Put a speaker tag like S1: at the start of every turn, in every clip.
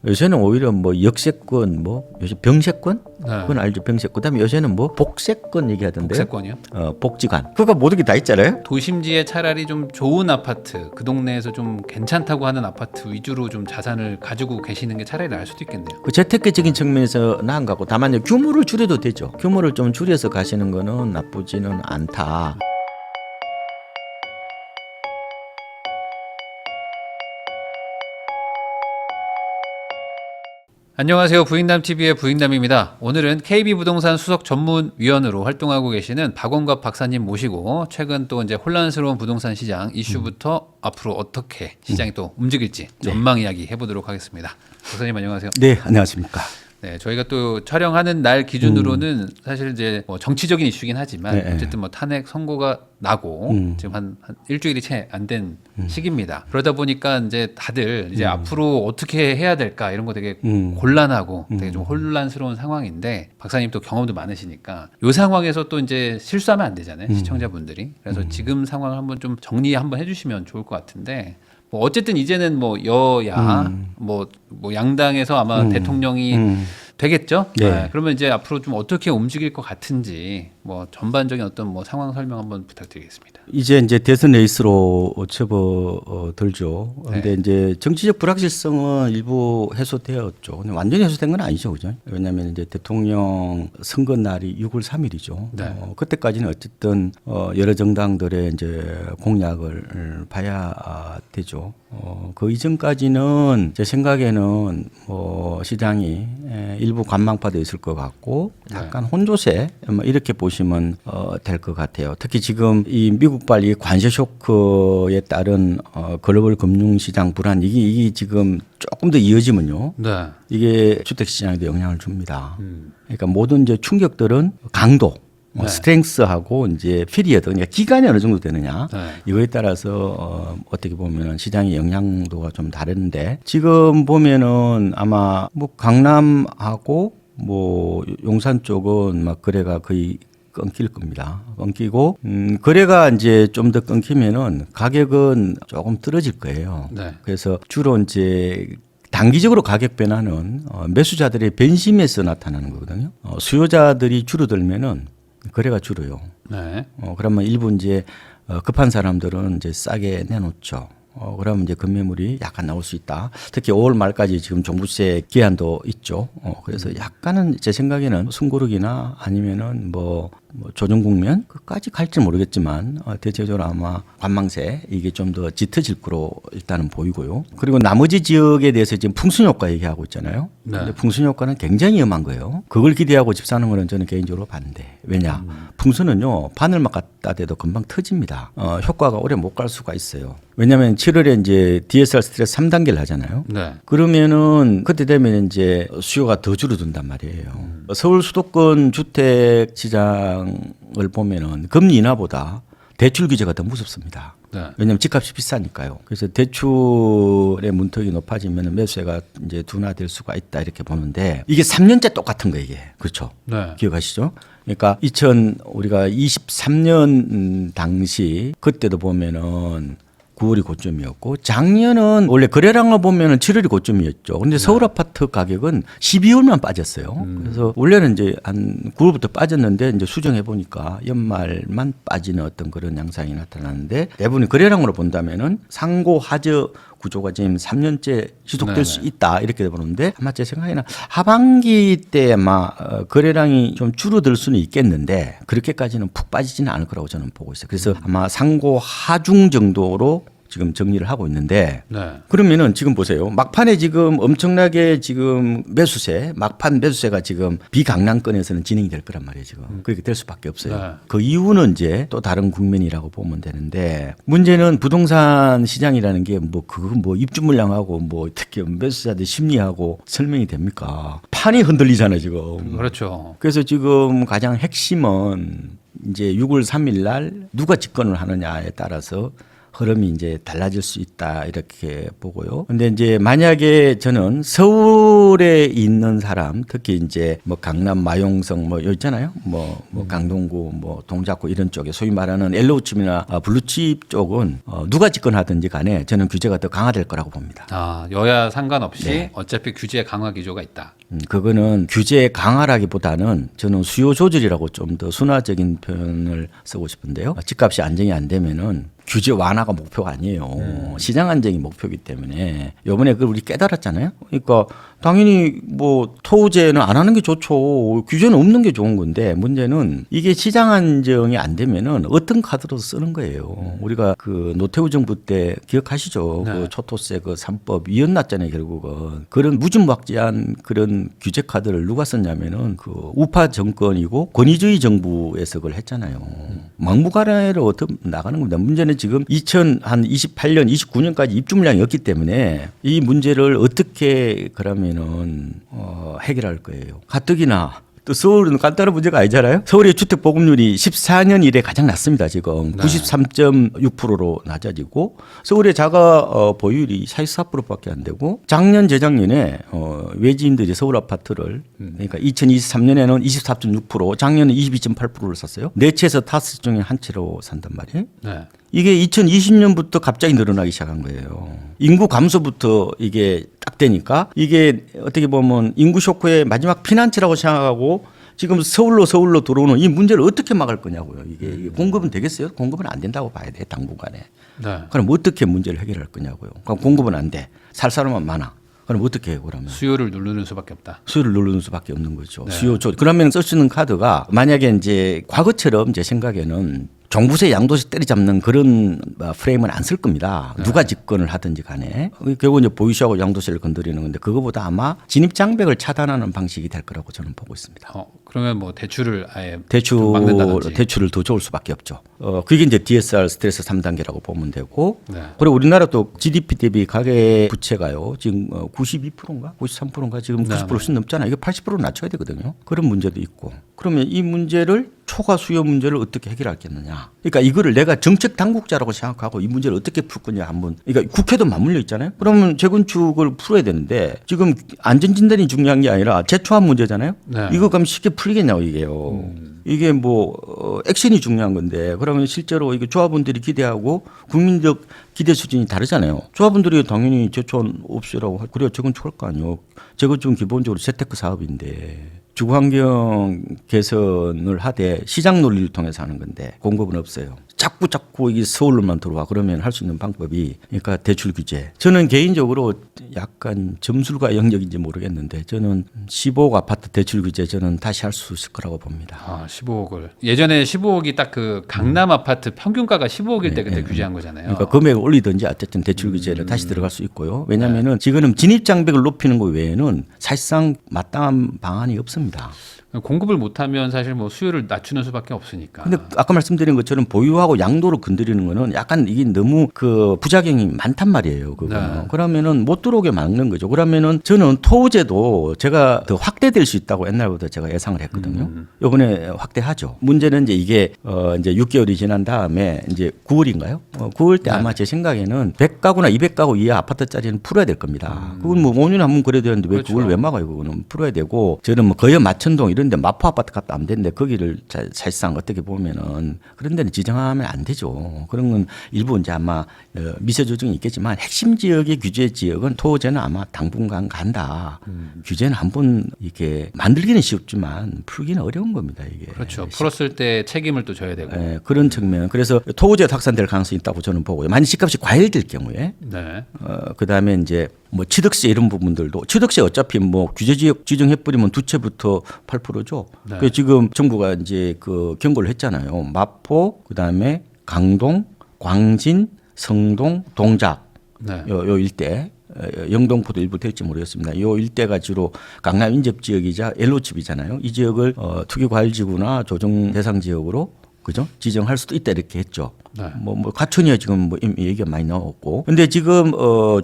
S1: 요새는 오히려 뭐 역세권, 뭐 요새 병세권,
S2: 네.
S1: 그건 알죠, 병세권. 그다음에 요새는 뭐 복세권 얘기하던데.
S2: 복세권이요?
S1: 복지관. 그거 모든 게 다 있잖아요.
S2: 도심지에 차라리 좀 좋은 아파트, 그 동네에서 좀 괜찮다고 하는 아파트 위주로 좀 자산을 가지고 계시는 게 차라리 나을 수도 있겠네요.
S1: 그 재테크적인 측면에서 나은 것 같고, 다만 규모를 줄여도 되죠. 규모를 좀 줄여서 가시는 거는 나쁘지는 않다.
S2: 안녕하세요. 부인담TV의 부인담입니다. 오늘은 KB부동산 수석 전문위원으로 활동하고 계시는 박원갑 박사님 모시고 최근 또 이제 혼란스러운 부동산 시장 이슈부터 앞으로 어떻게 시장이 또 움직일지 전망 이야기 해보도록 하겠습니다. 박사님 안녕하세요.
S1: 네, 안녕하십니까.
S2: 네, 저희가 또 촬영하는 날 기준으로는 사실 이제 뭐 정치적인 이슈긴 하지만
S1: 네,
S2: 어쨌든 뭐 탄핵 선고가 나고 지금 한 일주일이 채 안 된 시기입니다. 그러다 보니까 이제 다들 이제 앞으로 어떻게 해야 될까 이런 거 되게 곤란하고 되게 좀 혼란스러운 상황인데 박사님 또 경험도 많으시니까 이 상황에서 또 이제 실수하면 안 되잖아요, 시청자분들이. 그래서 지금 상황을 한번 좀 정리 한번 해주시면 좋을 것 같은데. 뭐 어쨌든 이제는 뭐 여야 뭐 양당에서 아마 대통령이 되겠죠.
S1: 네.
S2: 그러면 이제 앞으로 좀 어떻게 움직일 것 같은지 뭐 전반적인 어떤 뭐 상황 설명 한번 부탁드리겠습니다.
S1: 이제 대선 레이스로 접어들죠. 그런데
S2: 네.
S1: 이제 정치적 불확실성은 일부 해소되었죠. 근데 완전히 해소된 건 아니죠, 그죠? 왜냐하면 이제 대통령 선거 날이 6월 3일이죠.
S2: 네.
S1: 그때까지는 어쨌든 여러 정당들의 이제 공약을 봐야 되죠. 그 이전까지는 제 생각에는 뭐 시장이 일부 관망파도 있을 것 같고 약간 혼조세 뭐 이렇게 보시면 될 것 같아요. 특히 지금 이 미국발 이 관세 쇼크에 따른 글로벌 금융시장 불안 이게 지금 조금 더 이어지면요.
S2: 네.
S1: 이게 주택시장에도 영향을 줍니다. 그러니까 모든 이제 충격들은 강도
S2: 네.
S1: 스트렝스하고 이제 피리어드, 그러니까 기간이 어느 정도 되느냐
S2: 네.
S1: 이거에 따라서 어떻게 보면 시장의 영향도가 좀 다른데 지금 보면은 아마 뭐 강남하고 뭐 용산 쪽은 막 거래가 거의 끊길 겁니다. 끊기고 거래가 이제 좀 더 끊기면은 가격은 조금 떨어질 거예요.
S2: 네.
S1: 그래서 주로 이제 단기적으로 가격 변화는 매수자들의 변심에서 나타나는 거거든요. 수요자들이 줄어들면은 거래가 줄어요.
S2: 네.
S1: 그러면 일부 이제 급한 사람들은 이제 싸게 내놓죠. 그러면 이제 급매물이 약간 나올 수 있다. 특히 5월 말까지 지금 종부세 기한도 있죠. 그래서 약간은 제 생각에는 숨고르기나 아니면은 뭐 조정 국면 끝까지 갈지 모르겠지만 대체적으로 아마 관망세 이게 좀 더 짙어질 거로 일단은 보이고요. 그리고 나머지 지역에 대해서 지금 풍sun 효과 얘기하고 있잖아요.
S2: 네.
S1: 근데 풍sun 효과는 굉장히 위험한 거예요. 그걸 기대하고 집 사는 거는 저는 개인적으로 반대. 왜냐? 풍sun은요 바늘만 갖다 대도 금방 터집니다. 효과가 오래 못 갈 수가 있어요. 왜냐하면 7월에 이제 DSR 스트레스 3단계를 하잖아요.
S2: 네.
S1: 그러면은 그때 되면 이제 수요가 더 줄어든단 말이에요. 서울 수도권 주택 시장을 보면은 금리 인하보다 대출 규제가 더 무섭습니다.
S2: 네.
S1: 왜냐하면 집값이 비싸니까요. 그래서 대출의 문턱이 높아지면 매수세가 이제 둔화될 수가 있다 이렇게 보는데 이게 3년째 똑같은 거예요, 이게. 그렇죠.
S2: 네.
S1: 기억하시죠? 그러니까 우리가 23년 당시 그때도 보면은 9월이 고점이었고 작년은 원래 거래량을 보면은 7월이 고점이었죠. 근데 서울 아파트 가격은 12월만 빠졌어요. 그래서 원래는 이제 한 9월부터 빠졌는데 이제 수정해 보니까 연말만 빠지는 어떤 그런 양상이 나타나는데 대부분 거래량으로 본다면은 상고 하저 구조가 지금 3년째 지속될
S2: 네네.
S1: 수 있다 이렇게 보는데 아마 제 생각에는 하반기 때 아마 거래량이 좀 줄어들 수는 있겠는데 그렇게까지는 푹 빠지지는 않을 거라고 저는 보고 있어요. 그래서 아마 상고 하중 정도로 지금 정리를 하고 있는데
S2: 네.
S1: 그러면은 지금 보세요. 막판에 지금 엄청나게 지금 막판 매수세가 지금 비강남권에서는 진행이 될 거란 말이에요. 지금 그렇게 될 수밖에 없어요.
S2: 네.
S1: 그 이유는 이제 또 다른 국면이라고 보면 되는데 문제는 부동산 시장이라는 게 뭐 입주 물량하고 뭐 특히 매수자들 심리하고 설명이 됩니까? 판이 흔들리잖아요 지금.
S2: 그렇죠.
S1: 그래서 지금 가장 핵심은 이제 6월 3일 날 누가 집권을 하느냐에 따라서 흐름이 이제 달라질 수 있다 이렇게 보고요. 근데 이제 만약에 저는 서울에 있는 사람, 특히 이제 뭐 강남 마용성 뭐 여기 있잖아요. 뭐 강동구 뭐 동작구 이런 쪽에 소위 말하는 옐로우칩이나 블루칩 쪽은 누가 집권하든지 간에 저는 규제가 더 강화될 거라고 봅니다.
S2: 아, 여야 상관없이
S1: 네.
S2: 어차피 규제 강화 기조가 있다.
S1: 그거는 규제 강화라기보다는 저는 수요 조절이라고 좀 더 순화적인 표현을 쓰고 싶은데요. 집값이 안정이 안 되면은 규제 완화가 목표가 아니에요. 시장 안정이 목표이기 때문에 이번에 그걸 우리 깨달았잖아요. 그러니까 당연히 뭐 토제는 안 하는 게 좋죠. 규제는 없는 게 좋은 건데 문제는 이게 시장 안정이 안 되면은 어떤 카드로 쓰는 거예요. 우리가 그 노태우 정부 때 기억하시죠?
S2: 네.
S1: 그 초토세 그 3법 이혼났잖아요. 결국은 그런 무지막지한 그런 규제 카드를 누가 썼냐면은 그 우파 정권이고 권위주의 정부에서 그걸 했잖아요. 막무가내로 어떻게 나가는 겁니다. 문제는 지금 2028년, 29년까지 입주 물량이 없기 때문에 이 문제를 어떻게 그러면은 해결할 거예요. 가뜩이나 또 서울은 간단한 문제가 아니잖아요. 서울의 주택 보급률이 14년 이래 가장 낮습니다. 지금
S2: 네.
S1: 93.6%로 낮아지고 서울의 자가 보유율이 44%밖에 안 되고 작년 재작년에 외지인들이 서울 아파트를 그러니까 2023년에는 24.6%, 작년에 22.8%를 샀어요. 네 채에서 다섯 중에 한 채로 산단 말이에요.
S2: 네.
S1: 이게 2020년부터 갑자기 늘어나기 시작한 거예요. 인구 감소부터 이게 딱 되니까 이게 어떻게 보면 인구 쇼크의 마지막 피난처라고 생각하고 지금 서울로 들어오는 이 문제를 어떻게 막을 거냐고요. 이게 공급은 되겠어요? 공급은 안 된다고 봐야 돼, 당분간에.
S2: 네.
S1: 그럼 어떻게 문제를 해결할 거냐고요. 그럼 공급은 안 돼. 살 사람만 많아. 그럼 어떻게 해요, 그러면?
S2: 수요를 누르는 수밖에 없다.
S1: 수요를 누르는 수밖에 없는 거죠.
S2: 네.
S1: 수요 조. 그러면 쓸 수 있는 카드가 만약에 이제 과거처럼 제 생각에는 종부세 양도세 때리잡는 그런 프레임은 안 쓸 겁니다.
S2: 네.
S1: 누가 집권을 하든지 간에. 결국 이제 보유세하고 양도세를 건드리는 건데 그거보다 아마 진입장벽을 차단하는 방식이 될 거라고 저는 보고 있습니다.
S2: 그러면 뭐 대출을 아예 좀 막는다든지.
S1: 대출을 더 좋을 수밖에 없죠. 그게 이제 DSR 스트레스 3단계라고 보면 되고.
S2: 네.
S1: 그리고 우리나라 또 GDP 대비 가계 부채가요. 지금 92%인가 93%인가 지금 90%씩 넘잖아요. 이거 80% 낮춰야 되거든요. 그런 문제도 있고. 그러면 이 문제를 초과 수요 문제를 어떻게 해결하겠느냐. 그러니까 이거를 내가 정책 당국자라고 생각하고 이 문제를 어떻게 풀 거냐 한번. 그러니까 국회도 맞물려 있잖아요. 그러면 재건축을 풀어야 되는데 지금 안전진단이 중요한 게 아니라 재초합 문제잖아요.
S2: 네.
S1: 이거 그럼 쉽게 풀리겠냐고 이게요. 이게 뭐 액션이 중요한 건데 그러면 실제로 이게 조합원들이 기대하고 국민적 기대 수준이 다르잖아요. 조합원들이 당연히 재초합 없애라고 그래야 재건축할 거 아니에요. 재건축은 기본적으로 재테크 사업인데. 주거환경 개선을 하되 시장 논리를 통해서 하는 건데 공급은 없어요. 자꾸 이 서울로만 들어와 그러면 할 수 있는 방법이 그러니까 대출 규제. 저는 개인적으로 약간 점술과 영역인지 모르겠는데 저는 15억 아파트 대출 규제 저는 다시 할 수 있을 거라고 봅니다.
S2: 아, 15억을. 예전에 15억이 딱 그 강남 아파트 평균가가 15억일 때 그때 규제한 거잖아요.
S1: 그러니까 금액을 올리든지 어쨌든 대출 규제를 다시 들어갈 수 있고요. 왜냐하면은 지금은 진입 장벽을 높이는 것 외에는 사실상 마땅한 방안이 없습니다.
S2: 공급을 못하면 사실 뭐 수요를 낮추는 수밖에 없으니까.
S1: 근데 아까 말씀드린 것처럼 보유하고 양도를 건드리는 거는 약간 이게 너무 그 부작용이 많단 말이에요. 그거는.
S2: 네.
S1: 그러면은 못 들어오게 막는 거죠. 그러면은 저는 토제도 제가 더 확대될 수 있다고 옛날부터 제가 예상을 했거든요. 이번에 확대하죠. 문제는 이제 이게 이제 6개월이 지난 다음에 이제 9월인가요? 9월 때 아마 제 생각에는 100가구나 200가구 이하 아파트짜리는 풀어야 될 겁니다. 그건 뭐 5년에 한 번 그래야 되는데 왜
S2: 그렇죠.
S1: 그걸 왜 막아요? 그거는 풀어야 되고 저는 뭐 거여 마천동 이런데 마포 아파트 갔다 안 되는데 거기를 사실상 어떻게 보면은 그런 데는 지정하면 안 되죠. 그런 건 일부 이제 아마 미세 조정이 있겠지만 핵심 지역의 규제 지역은 토제는 아마 당분간 간다. 규제는 한번 이렇게 만들기는 쉽지만 풀기는 어려운 겁니다. 이게.
S2: 그렇죠. 풀었을 때 책임을 또 져야 되고.
S1: 네, 그런 측면. 그래서 토제 확산될 가능성이 있다고 저는 보고요. 만약 집값이 과열될 경우에
S2: 네.
S1: 그다음에 이제 뭐 취득세 이런 부분들도 취득세 어차피 뭐 규제 지역 지정해버리면 두 채부터 8%죠.
S2: 네.
S1: 그 지금 정부가 이제 그 경고를 했잖아요. 마포 그다음에 강동, 광진, 성동, 동작
S2: 네.
S1: 요 일대. 영동포도 일부 될지 모르겠습니다. 요 일대가 주로 강남 인접 지역이자 옐로칩이잖아요. 이 지역을 투기과열지구나 조정 대상 지역으로 그죠? 지정할 수도 있다 이렇게 했죠.
S2: 네.
S1: 뭐 가천이야 지금 뭐 이미 얘기가 많이 나왔고. 근데 지금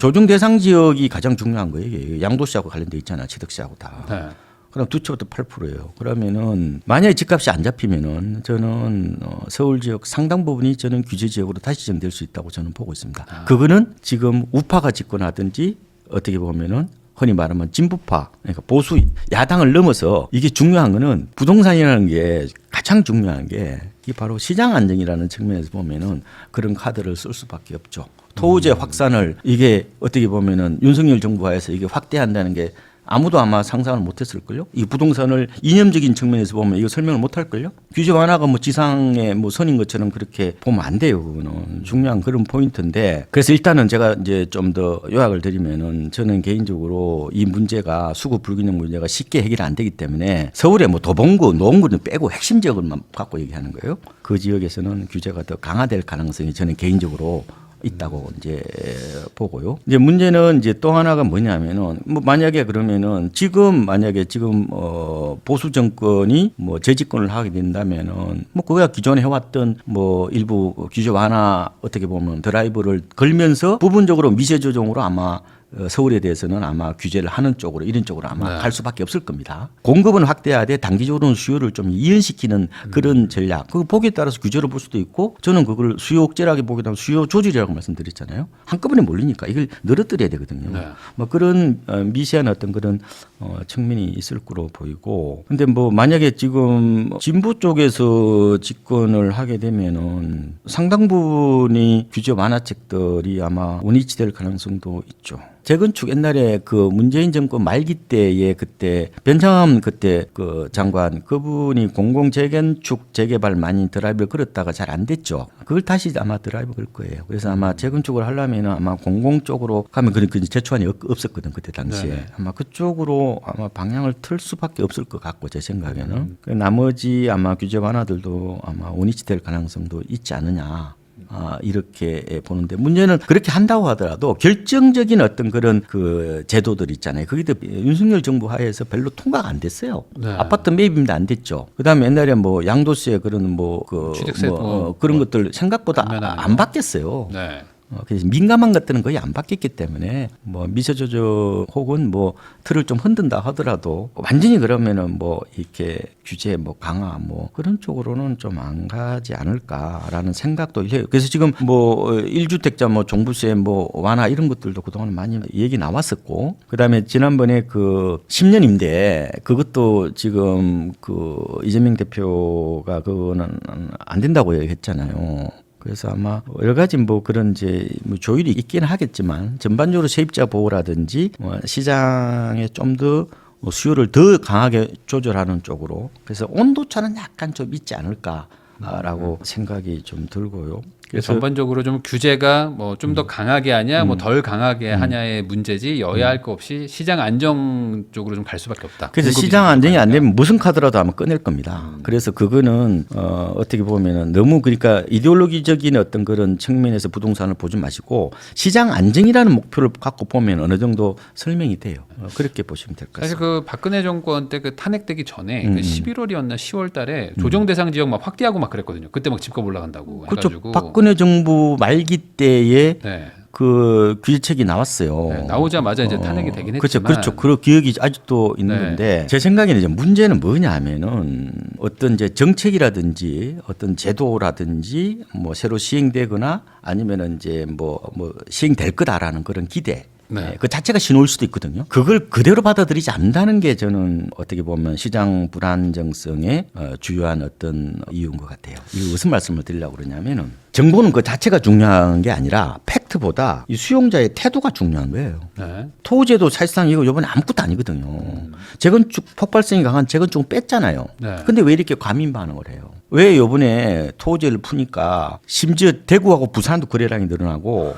S1: 조정 대상 지역이 가장 중요한 거예요. 이게 양도세하고 관련돼 있잖아. 취득세하고 다.
S2: 네.
S1: 그럼 두 채부터 8%예요. 그러면은 만약에 집값이 안 잡히면은 저는 서울 지역 상당 부분이 저는 규제 지역으로 다시 지정될 수 있다고 저는 보고 있습니다. 그거는 지금 우파가 집권하든지 어떻게 보면은 흔히 말하면 진보파, 그러니까 보수 야당을 넘어서 이게 중요한 거는 부동산이라는 게 가장 중요한 게 이게 바로 시장 안정이라는 측면에서 보면은 그런 카드를 쓸 수밖에 없죠. 토우제 확산을 이게 어떻게 보면은 윤석열 정부 하에서 이게 확대한다는 게 아무도 아마 상상을 못했을걸요. 이 부동산을 이념적인 측면에서 보면 이거 설명을 못할걸요. 규제 완화가 뭐 지상의 뭐 선인 것처럼 그렇게 보면 안 돼요. 그거는 중요한 그런 포인트인데 그래서 일단은 제가 이제 좀 더 요약을 드리면은 저는 개인적으로 이 문제가 수급 불균형 문제가 쉽게 해결이 안 되기 때문에 서울에 뭐 도봉구, 노원구는 빼고 핵심 지역을만 갖고 얘기하는 거예요. 그 지역에서는 규제가 더 강화될 가능성이 저는 개인적으로 있다고 이제 보고요. 이제 문제는 이제 또 하나가 뭐냐면은 뭐 만약에 그러면은 지금 만약에 지금 보수 정권이 뭐 재집권을 하게 된다면은 뭐 그거야 기존에 해왔던 뭐 일부 규제 완화 어떻게 보면 드라이브를 걸면서 부분적으로 미세 조정으로 아마 서울에 대해서는 아마 규제를 하는 쪽으로 이런 쪽으로 아마 갈 수밖에 없을 겁니다. 공급은 확대해야 돼 단기적으로는 수요를 좀 이연시키는 그런 전략. 그 보기에 따라서 규제를 볼 수도 있고 저는 그걸 수요 억제라기 보기보다는 수요 조절이라고 말씀드렸잖아요. 한꺼번에 몰리니까 이걸 늘어뜨려야 되거든요.
S2: 네.
S1: 뭐 그런 미세한 어떤 그런 측면이 있을 거로 보이고. 근데 뭐 만약에 지금 진보 쪽에서 집권을 하게 되면은 상당 부분이 규제 완화책들이 아마 원위치될 가능성도 있죠. 재건축 옛날에 그 문재인 정권 말기 때에 그때 변창흠 그때 그 장관 그분이 공공 재건축 재개발 많이 드라이브를 걸었다가 잘 안 됐죠. 그걸 다시 아마 드라이브 걸 거예요. 그래서 아마 재건축을 하려면은 아마 공공 쪽으로 가면 그런 제초안이 없었거든 그때 당시에.
S2: 네네.
S1: 아마 그쪽으로 아마 방향을 틀 수밖에 없을 것 같고 제 생각에는 그 나머지 아마 규제 완화들도 아마 원위치될 가능성도 있지 않느냐. 이렇게 보는데 문제는 그렇게 한다고 하더라도 결정적인 어떤 그런 그 제도들 있잖아요. 그게 윤석열 정부 하에서 별로 통과가 안 됐어요.
S2: 네.
S1: 아파트 매입도 안 됐죠. 그다음에 옛날에 뭐 양도세 그런
S2: 취득세
S1: 그런 것들 생각보다
S2: 감면하는
S1: 안 받겠어요.
S2: 네.
S1: 그래서 민감한 것들은 거의 안 바뀌었기 때문에 뭐 미세 조정 혹은 뭐 틀을 좀 흔든다 하더라도 완전히 그러면은 뭐 이렇게 규제 뭐 강화 뭐 그런 쪽으로는 좀 안 가지 않을까라는 생각도 해요. 그래서 지금 뭐 1주택자 뭐 종부세 뭐 완화 이런 것들도 그동안 많이 얘기 나왔었고 그다음에 지난번에 그 10년 임대 그것도 지금 그 이재명 대표가 그거는 안 된다고 얘기했잖아요. 그래서 아마 여러 가지 뭐 그런 이제 뭐 조율이 있기는 하겠지만 전반적으로 세입자 보호라든지 시장에 좀 더 수요를 더 강하게 조절하는 쪽으로 그래서 온도차는 약간 좀 있지 않을까라고 생각이 좀 들고요.
S2: 그래서 전반적으로 좀 규제가 뭐 좀 더 강하게 하냐, 뭐 덜 강하게 하냐의 문제지 여야 할 거 없이 시장 안정 쪽으로 좀 갈 수밖에 없다.
S1: 그래서 시장 안정이 안 되면 무슨 카드라도 아마 꺼낼 겁니다. 그래서 그거는 어떻게 보면은 너무 그러니까 이데올로기적인 어떤 그런 측면에서 부동산을 보지 마시고 시장 안정이라는 목표를 갖고 보면 어느 정도 설명이 돼요. 그렇게 보시면 될 것 같습니다.
S2: 사실 그 박근혜 정권 때 그 탄핵되기 전에 그 11월이었나 10월달에 조정 대상 지역 막 확대하고 막 그랬거든요. 그때 막 집값 올라간다고
S1: 그렇죠.
S2: 해가지고.
S1: 박근혜 정부 말기 때에
S2: 네.
S1: 그 규제책이 나왔어요.
S2: 네, 나오자마자 이제 탄핵이 되긴 했지만.
S1: 그렇죠. 그 기억이 아직도 있는
S2: 네.
S1: 건데 제 생각에는 이제 문제는 뭐냐면은 어떤 이제 정책이라든지 어떤 제도라든지 뭐 새로 시행되거나 아니면은 이제 뭐 시행될 거다라는 그런 기대.
S2: 네.
S1: 그 자체가 신호일 수도 있거든요. 그걸 그대로 받아들이지 않는다는 게 저는 어떻게 보면 시장 불안정성의 주요한 어떤 이유인 것 같아요. 이거 무슨 말씀을 드리려고 그러냐면은 정보는 그 자체가 중요한 게 아니라 팩트보다 이 수용자의 태도가 중요한 거예요.
S2: 네.
S1: 토지도 사실상 이거 이번에 아무것도 아니거든요. 재건축 폭발성이 강한 재건축은 뺐잖아요.
S2: 네.
S1: 근데 왜 이렇게 과민 반응을 해요? 왜 이번에 토지를 푸니까 심지어 대구하고 부산도 거래량이 늘어나고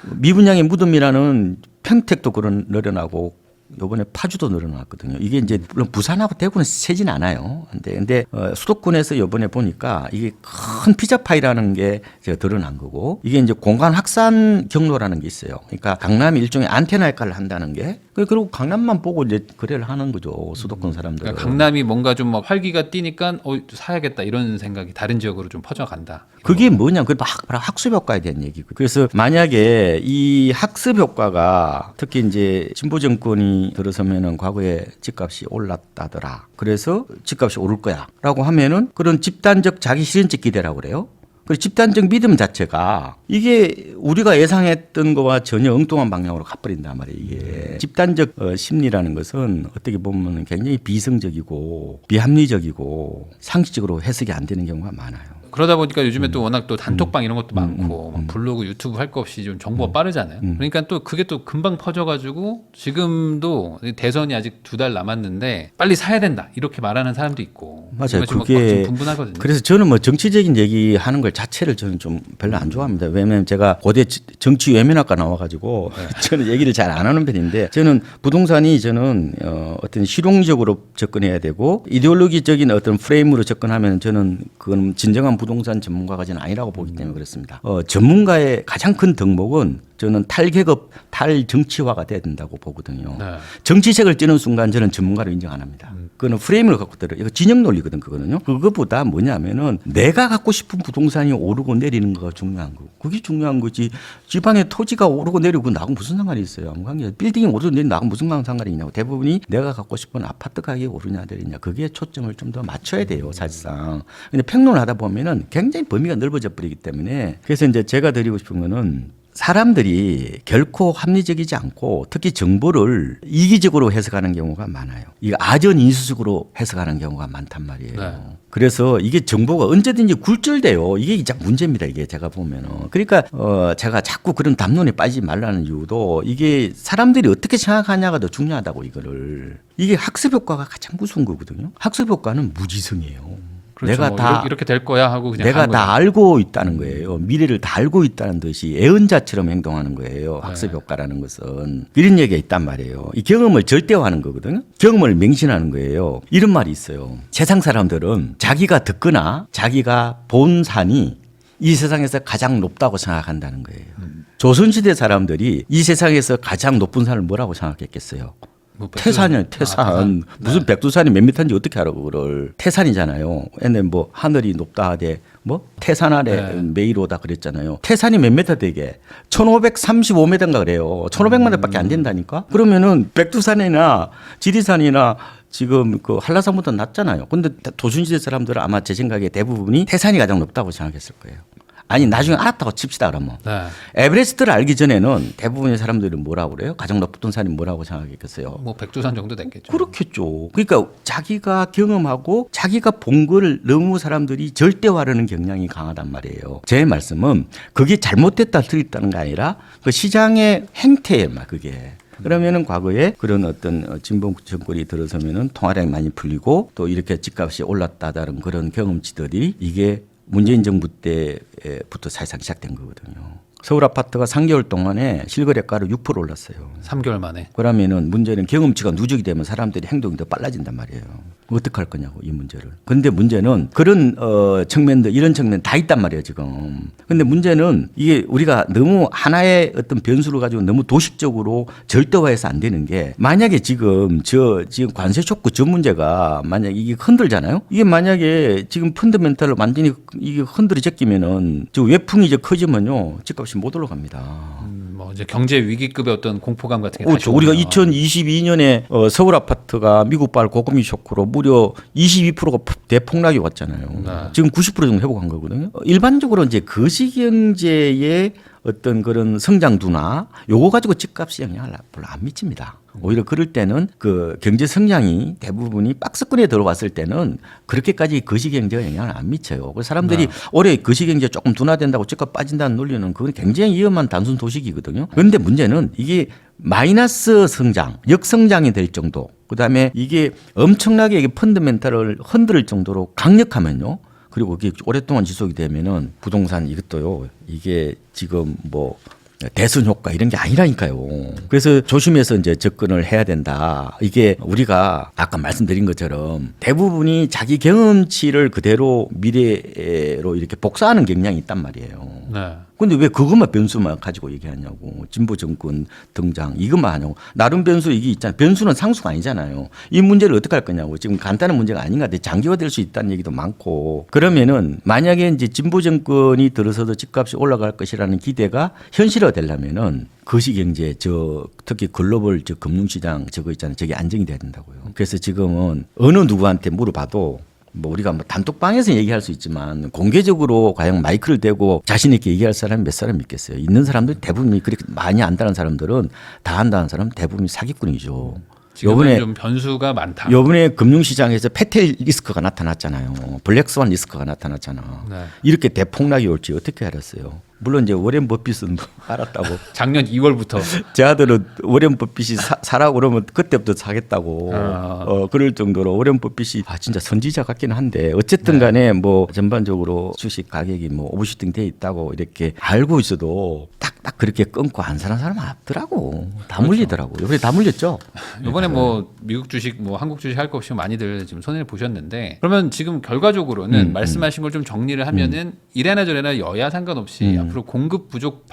S1: 미분양의 무덤이라는 평택도 그런 늘어나고 요번에 파주도 늘어났거든요. 이게 이제 물론 부산하고 대구는 세진 않아요. 근데 수도권에서 요번에 보니까 이게 큰 피자파이라는 게 제가 드러난 거고 이게 이제 공간 확산 경로라는 게 있어요. 그러니까 강남이 일종의 안테나 역할을 한다는 게 그리고 강남만 보고 이제 거래를 하는 거죠. 수도권 사람들은.
S2: 그러니까 강남이 뭔가 좀 막 활기가 뛰니까 사야겠다 이런 생각이 다른 지역으로 좀 퍼져간다.
S1: 그게 뭐냐? 그게 바로 학습 효과에 대한 얘기고. 그래서 만약에 이 학습 효과가 특히 이제 진보 정권이 들어서면은 과거에 집값이 올랐다더라. 그래서 집값이 오를 거야라고 하면은 그런 집단적 자기 실현적 기대라고 그래요. 그리고 집단적 믿음 자체가 이게 우리가 예상했던 거와 전혀 엉뚱한 방향으로 가버린단 말이에요. 이게 집단적 심리라는 것은 어떻게 보면 굉장히 비성적이고 비합리적이고 상식적으로 해석이 안 되는 경우가 많아요.
S2: 그러다 보니까 요즘에 또 워낙 또 단톡방 이런 것도 많고 막 블로그, 유튜브 할 거 없이 좀 정보가 빠르잖아요. 그러니까 또 그게 또 금방 퍼져가지고 지금도 대선이 아직 2달 남았는데 빨리 사야 된다 이렇게 말하는 사람도 있고.
S1: 맞아요.
S2: 지금
S1: 그게
S2: 좀 분분하거든요.
S1: 그래서 저는 뭐 정치적인 얘기하는 걸 자체를 저는 좀 별로 안 좋아합니다. 왜냐하면 제가 고대 정치 외면학과 나와가지고 저는 얘기를 잘 안 하는 편인데 저는 부동산이 저는 어떤 실용적으로 접근해야 되고 이데올로기적인 어떤 프레임으로 접근하면 저는 그건 진정한 부동산 전문가가 저는 아니라고 보기 때문에 그렇습니다. 전문가의 가장 큰 덕목은 저는 탈계급, 탈정치화가 돼야 된다고 보거든요.
S2: 네.
S1: 정치색을 찌는 순간 저는 전문가를 인정 안 합니다. 그거는 프레임을 갖고 들어요. 이거 진영 논리거든, 그거는요. 그것보다 뭐냐면은 내가 갖고 싶은 부동산이 오르고 내리는 거가 중요한 거고. 그게 중요한 거지. 지방의 토지가 오르고 내리고 나하고 무슨 상관이 있어요. 아무 관계. 빌딩이 오르고 내리고 나하고 무슨 상관이 있냐고. 대부분이 내가 갖고 싶은 아파트 가격이 오르냐 내리냐. 그게 초점을 좀 더 맞춰야 돼요, 사실상. 근데 평론을 하다 보면은 굉장히 범위가 넓어져 버리기 때문에 그래서 이제 제가 드리고 싶은 거는 사람들이 결코 합리적이지 않고 특히 정보를 이기적으로 해석하는 경우가 많아요. 이거 아전인수식으로 해석하는 경우가 많단 말이에요.
S2: 네.
S1: 그래서 이게 정보가 언제든지 굴절돼요. 이게 진짜 문제입니다. 이게 제가 보면은. 그러니까 제가 자꾸 그런 담론에 빠지지 말라는 이유도 이게 사람들이 어떻게 생각하냐가 더 중요하다고 이거를. 이게 학습 효과가 가장 무서운 거거든요. 학습 효과는 무지성이에요.
S2: 그렇죠.
S1: 내가
S2: 뭐
S1: 다
S2: 이렇게 될 거야 하고 그냥
S1: 내가
S2: 가는
S1: 다
S2: 거죠.
S1: 알고 있다는 거예요. 미래를 다 알고 있다는 듯이 애언자처럼 행동하는 거예요. 학습 효과라는 것은. 이런 얘기가 있단 말이에요. 이 경험을 절대화하는 거거든요. 경험을 맹신하는 거예요. 이런 말이 있어요. 세상 사람들은 자기가 듣거나 자기가 본 산이 이 세상에서 가장 높다고 생각한다는 거예요. 조선시대 사람들이 이 세상에서 가장 높은 산을 뭐라고 생각했겠어요?
S2: 뭐
S1: 태산이요, 태산. 무슨 백두산이 몇 미터인지 어떻게 알아, 그거를. 태산이잖아요. 옛날에 뭐 하늘이 높다 하되 뭐 태산 아래 메이로다 그랬잖아요. 태산이 몇 미터 되게? 1535m인가 그래요. 1500m 밖에 안 된다니까? 그러면은 백두산이나 지리산이나 지금 그 한라산보다 낮잖아요. 근데 조선시대 사람들은 아마 제 생각에 대부분이 태산이 가장 높다고 생각했을 거예요. 아니 나중에 알았다고 칩시다 그러면.
S2: 네.
S1: 에베레스트를 알기 전에는 대부분의 사람들이 뭐라고 그래요? 가장 높은 산이 뭐라고 생각했겠어요?
S2: 뭐 백두산 정도 됐겠죠.
S1: 그렇겠죠. 그러니까 자기가 경험하고 자기가 본 거를 너무 사람들이 절대화하는 경향이 강하단 말이에요. 제 말씀은 그게 잘못됐다 틀렸다는 게 아니라 그 시장의 행태에 막 그게. 그러면은 과거에 그런 어떤 진보 정권이 들어서면은 통화량이 많이 풀리고 또 이렇게 집값이 올랐다다는 그런 경험치들이 이게 문재인 정부 때부터 사실상 시작된 거거든요. 서울 아파트가 3개월 동안에 실거래가로 6% 올랐어요.
S2: 3개월 만에.
S1: 그러면은 문제는 경험치가 누적이 되면 사람들이 행동이 더 빨라진단 말이에요. 어떻게 할 거냐고 이 문제를. 근데 문제는 그런 측면도 이런 측면 다 있단 말이에요 지금. 근데 문제는 이게 우리가 너무 하나의 어떤 변수를 가지고 너무 도식적으로 절대화해서 안 되는 게 만약에 지금 지금 관세 쇼크 저 문제가 만약 이게 흔들잖아요. 이게 만약에 지금 펀더멘탈로 완전히 이게 흔들어 제끼면은 저 외풍이 이제 커지면요 집값이 못 올라갑니다.
S2: 뭐 이제 경제 위기급의 어떤 공포감 같은 게
S1: 그렇죠.
S2: 다시
S1: 우리가
S2: 오면.
S1: 2022년에 서울 아파트가 미국발 고금리 쇼크로 무려 22%가 대폭락이 왔잖아요.
S2: 네.
S1: 지금 90% 정도 회복한 거거든요. 일반적으로 이제 거시경제의 어떤 그런 성장도나 요거 가지고 집값이 영향을 별로 안 미칩니다. 오히려 그럴 때는 그 경제 성장이 대부분이 박스권에 들어왔을 때는 그렇게까지 거시경제가 영향을 안 미쳐요. 그래서 사람들이 올해 거시경제 조금 둔화된다고 집값 빠진다는 논리는 그건 굉장히 위험한 단순 도식이거든요. 그런데 문제는 이게 마이너스 성장, 역성장이 될 정도, 그다음에 이게 엄청나게 이게 펀더멘탈을 흔들 정도로 강력하면요. 그리고 이게 오랫동안 지속이 되면은 부동산 이것도요. 이게 지금 뭐 대선 효과 이런 게 아니라니까요. 그래서 조심해서 이제 접근을 해야 된다. 이게 우리가 아까 말씀드린 것처럼 대부분이 자기 경험치를 그대로 미래로 이렇게 복사하는 경향이 있단 말이에요.
S2: 네.
S1: 근데 왜 그것만 변수만 가지고 얘기하냐고. 진보 정권 등장 이것만 하냐고. 나름 변수 이게 있잖아요. 변수는 상수가 아니잖아요. 이 문제를 어떻게 할 거냐고. 지금 간단한 문제가 아닌 것 같아요. 장기화될 수 있다는 얘기도 많고. 그러면은 만약에 이제 진보 정권이 들어서도 집값이 올라갈 것이라는 기대가 현실화 되려면은 거시경제 특히 글로벌 금융시장 저거 있잖아요. 저게 안정이 돼야 된다고요. 그래서 지금은 어느 누구한테 물어봐도 뭐 우리가 뭐 단톡방에서 얘기할 수 있지만 공개적으로 과연 마이크를 대고 자신 있게 얘기할 사람이 몇 사람 있겠어요. 있는 사람들이 대부분이 그렇게 많이 안다는 사람들은 다 안다는 사람 대부분이 사기꾼이죠.
S2: 지금은 좀 변수가 많다.
S1: 요번에 금융시장에서 패텔 리스크가 나타났잖아요. 블랙스완 리스크가 나타났잖아.
S2: 네.
S1: 이렇게 대폭락이 올지 어떻게 알았어요? 물론 이제 워렌 버핏은 알았다고.
S2: 작년 2월부터
S1: 제 아들은 워렌 버핏이 사라고 그러면 그때부터 사겠다고 그럴 정도로 워렌 버핏이 진짜 선지자 같기는 한데 어쨌든 간에 뭐 전반적으로 주식 가격이 뭐 오버슈팅 돼 있다고 이렇게 알고 있어도 딱딱 그렇게 끊고 안 사는 사람은 없더라고. 다 물리더라고요. 그래 다 물렸죠.
S2: 이번에 뭐 미국 주식 뭐 한국 주식 할 거 없이 많이들 지금 손해를 보셨는데 그러면 지금 결과적으로는 말씀하신 걸 좀 정리를 하면은 이래나 저래나 여야 상관없이 앞으로 공급 부족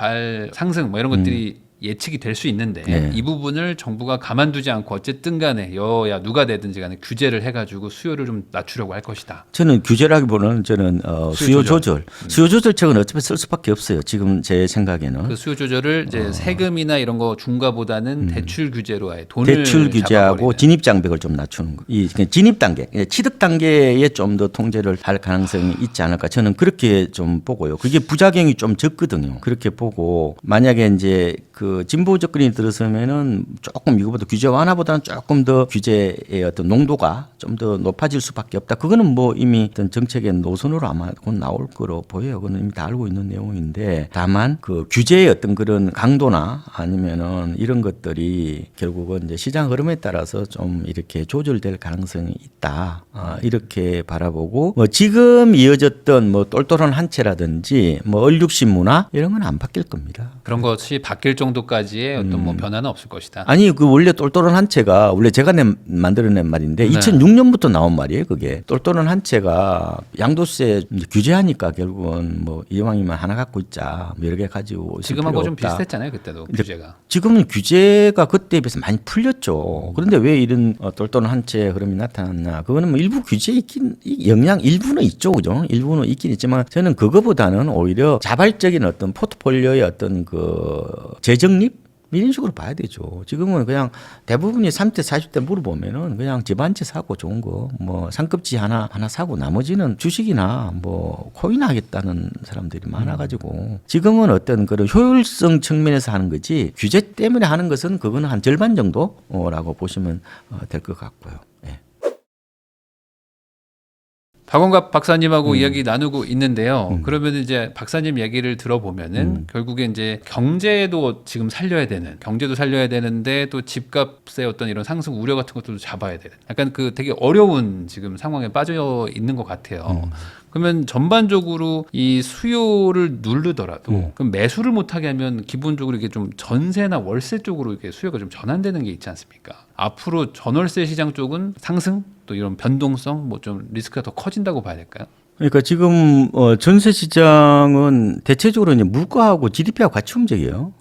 S2: 상승 뭐 이런 것들이 예측이 될 수 있는데
S1: 네.
S2: 이 부분을 정부가 가만두지 않고 어쨌든 간에 여야 누가 되든지 간에 규제를 해가지고 수요를 좀 낮추려고 할 것이다.
S1: 저는 규제라기보다는 저는 수요 조절. 수요 조절책은 어차피 쓸 수밖에 없어요. 지금 제 생각에는.
S2: 그 수요 조절을 이제 세금이나 이런 거 중과보다는 대출 규제로 아예 돈을
S1: 대출 규제하고
S2: 잡아버리는.
S1: 진입 장벽을 좀 낮추는 거. 이 진입 단계, 취득 단계에 좀 더 통제를 할 가능성이 있지 않을까. 저는 그렇게 좀 보고요. 그게 부작용이 좀 적거든요. 그렇게 보고 만약에 이제 그 진보 정권이 들어서면은 조금 이거보다 규제 완화보다는 조금 더 규제의 어떤 농도가 좀 더 높아질 수밖에 없다. 그거는 뭐 이미 어떤 정책의 노선으로 아마 곧 나올 거로 보여요. 그거는 이미 다 알고 있는 내용인데 다만 그 규제의 어떤 그런 강도나 아니면은 이런 것들이 결국은 이제 시장 흐름에 따라서 좀 이렇게 조절될 가능성이 있다. 이렇게 바라보고 뭐 지금 이어졌던 뭐 똘똘한 한 채라든지 뭐 얼육신 문화 이런 건 안 바뀔 겁니다.
S2: 그런 것이 바뀔 정도까지의 어떤 뭐 변화는 없을 것이다.
S1: 아니 그 원래 똘똘한 한 채가 원래 제가 만들어낸 말인데
S2: 네.
S1: 2006년부터 나온 말이에요. 그게 똘똘한 한 채가 양도세 이제 규제하니까 결국은 뭐 이왕이면 하나 갖고 있자 뭐 여러 개 가지고 있을
S2: 지금하고
S1: 필요
S2: 좀
S1: 없다.
S2: 비슷했잖아요. 그때도 규제가.
S1: 지금은 규제가 그때에 비해서 많이 풀렸죠. 그런데 왜 이런 똘똘한 한 채 흐름이 나타났나? 그거는 뭐 일부 규제에 있긴 영향 일부는 있죠, 그죠? 일부는 있긴 있지만 저는 그거보다는 오히려 자발적인 어떤 포트폴리오의 어떤 그 재정립 이런 식으로 봐야 되죠. 지금은 그냥 대부분이 30대 40대 물어보면은 그냥 집 한 채 사고 좋은 거 뭐 상급지 하나 사고 나머지는 주식이나 뭐 코인 하겠다는 사람들이 많아가지고 지금은 어떤 그런 효율성 측면에서 하는 거지 규제 때문에 하는 것은 그거는 한 절반 정도라고 보시면 될 것 같고요. 예.
S2: 박원갑 박사님하고 이야기 나누고 있는데요. 그러면 이제 박사님 얘기를 들어보면은 결국에 이제 경제도 지금 살려야 되는, 경제도 살려야 되는데 또 집값의 어떤 이런 상승 우려 같은 것도 잡아야 되는. 약간 그 되게 어려운 지금 상황에 빠져 있는 것 같아요. 그러면 전반적으로 이 수요를 누르더라도 그럼 매수를 못하게 하면 기본적으로 이게 좀 전세나 월세 쪽으로 이렇게 수요가 좀 전환되는 게 있지 않습니까? 앞으로 전월세 시장 쪽은 상승 또 이런 변동성 뭐 좀 리스크가 더 커진다고 봐야 될까요?
S1: 그러니까 지금 전세 시장은 대체적으로 이제 물가하고 GDP하고 같이 움직여요.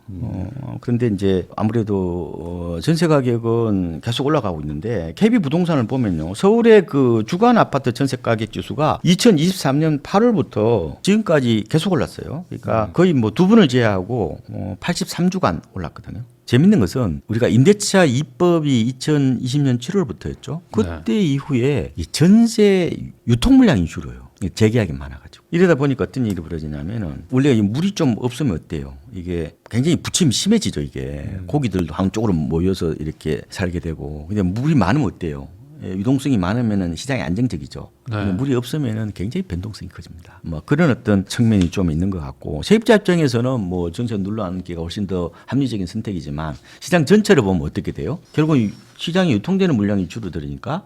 S1: 그런데 이제 아무래도 전세 가격은 계속 올라가고 있는데 KB 부동산을 보면요, 서울의 그 주간 아파트 전세 가격 지수가 2023년 8월부터 지금까지 계속 올랐어요. 그러니까 거의 뭐 두 분을 제외하고 83주간 올랐거든요. 재밌는 것은 우리가 임대차 입법이 2020년 7월부터였죠. 그때 이후에 이 전세 유통 물량이 줄어요. 재계약이 많아가지고. 이러다 보니까 어떤 일이 벌어지냐면은 원래 물이 좀 없으면 어때요? 이게 굉장히 부침이 심해지죠. 이게 고기들도 한쪽으로 모여서 이렇게 살게 되고. 근데 물이 많으면 어때요? 유동성이 많으면은 시장이 안정적이죠.
S2: 네.
S1: 물이 없으면은 굉장히 변동성이 커집니다. 뭐 그런 어떤 측면이 좀 있는 것 같고, 세입자 입장에서는 뭐 전세 눌러앉기가 훨씬 더 합리적인 선택이지만 시장 전체를 보면 어떻게 돼요? 결국 시장에 유통되는 물량이 줄어들으니까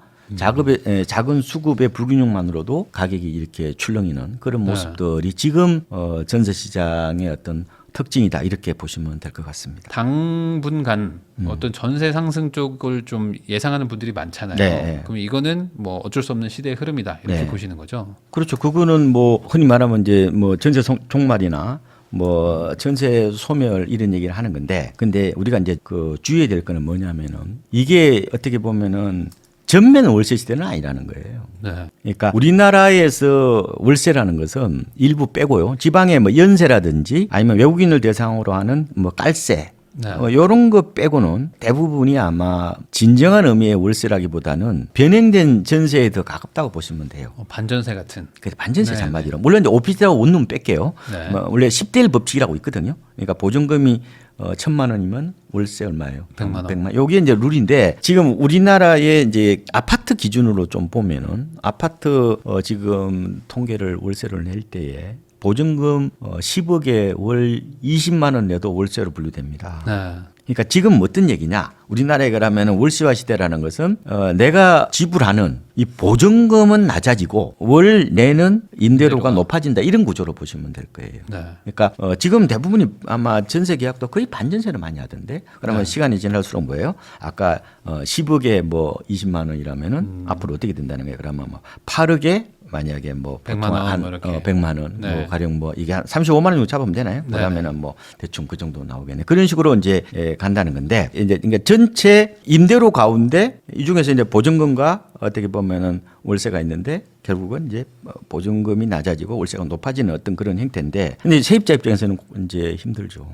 S1: 작은 수급의 불균형만으로도 가격이 이렇게 출렁이는 그런 모습들이 지금 전세 시장의 어떤 특징이다, 이렇게 보시면 될 것 같습니다.
S2: 당분간 어떤 전세 상승 쪽을 좀 예상하는 분들이 많잖아요.
S1: 네.
S2: 그럼 이거는 뭐 어쩔 수 없는 시대의 흐름이다 이렇게
S1: 네.
S2: 보시는 거죠.
S1: 그렇죠. 그거는 뭐 흔히 말하면 이제 뭐 전세 종말이나 뭐 전세 소멸 이런 얘기를 하는 건데, 근데 우리가 이제 그 주의해야 될 거는 뭐냐면은 이게 어떻게 보면은 전면 월세 시대는 아니라는 거예요.
S2: 네.
S1: 그러니까 우리나라에서 월세라는 것은 일부 빼고요. 지방의 뭐 연세라든지 아니면 외국인을 대상으로 하는 뭐 깔세
S2: 네.
S1: 이런 거 빼고는 대부분이 아마 진정한 의미의 월세라기보다는 변형된 전세에 더 가깝다고 보시면 돼요.
S2: 반전세 같은.
S1: 그래서 반전세
S2: 네,
S1: 한마디로. 물론 이제 오피스텔하고 원룸 뺄게요.
S2: 네.
S1: 뭐 원래 10대1 법칙이라고 있거든요. 그러니까 보증금이 1,000만 원이면 월세 얼마예요?
S2: 100만 원.
S1: 100만. 요게 이제 룰인데 지금 우리나라의 이제 아파트 기준으로 좀 보면은 아파트 지금 통계를 월세를 낼 때에 보증금 10억에 월 20만 원 내도 월세로 분류됩니다.
S2: 네.
S1: 그러니까 지금 어떤 얘기냐? 우리나라에 그러면 월세화 시대라는 것은 내가 지불하는 이 보증금은 낮아지고 월 내는 임대료가 높아진다 이런 구조로 보시면 될 거예요.
S2: 네.
S1: 그러니까 지금 대부분이 아마 전세 계약도 거의 반전세를 많이 하던데 그러면 시간이 지날수록 뭐예요? 아까 10억에 뭐 20만 원이라면은 앞으로 어떻게 된다는 거예요? 그러면 뭐 8억에 만약에 뭐
S2: 100만 원
S1: 한
S2: 뭐 이렇게.
S1: 100만 원,
S2: 네.
S1: 뭐 가령 뭐 이게 한 35만 원 정도 잡으면 되나요?
S2: 네.
S1: 그러면은 뭐 대충 그 정도 나오겠네. 그런 식으로 이제 간다는 건데 이제 그러니까 전체 임대료 가운데 이 중에서 이제 보증금과 어떻게 보면은 월세가 있는데 결국은 이제 보증금이 낮아지고 월세가 높아지는 어떤 그런 형태인데 근데 세입자 입장에서는 이제 힘들죠.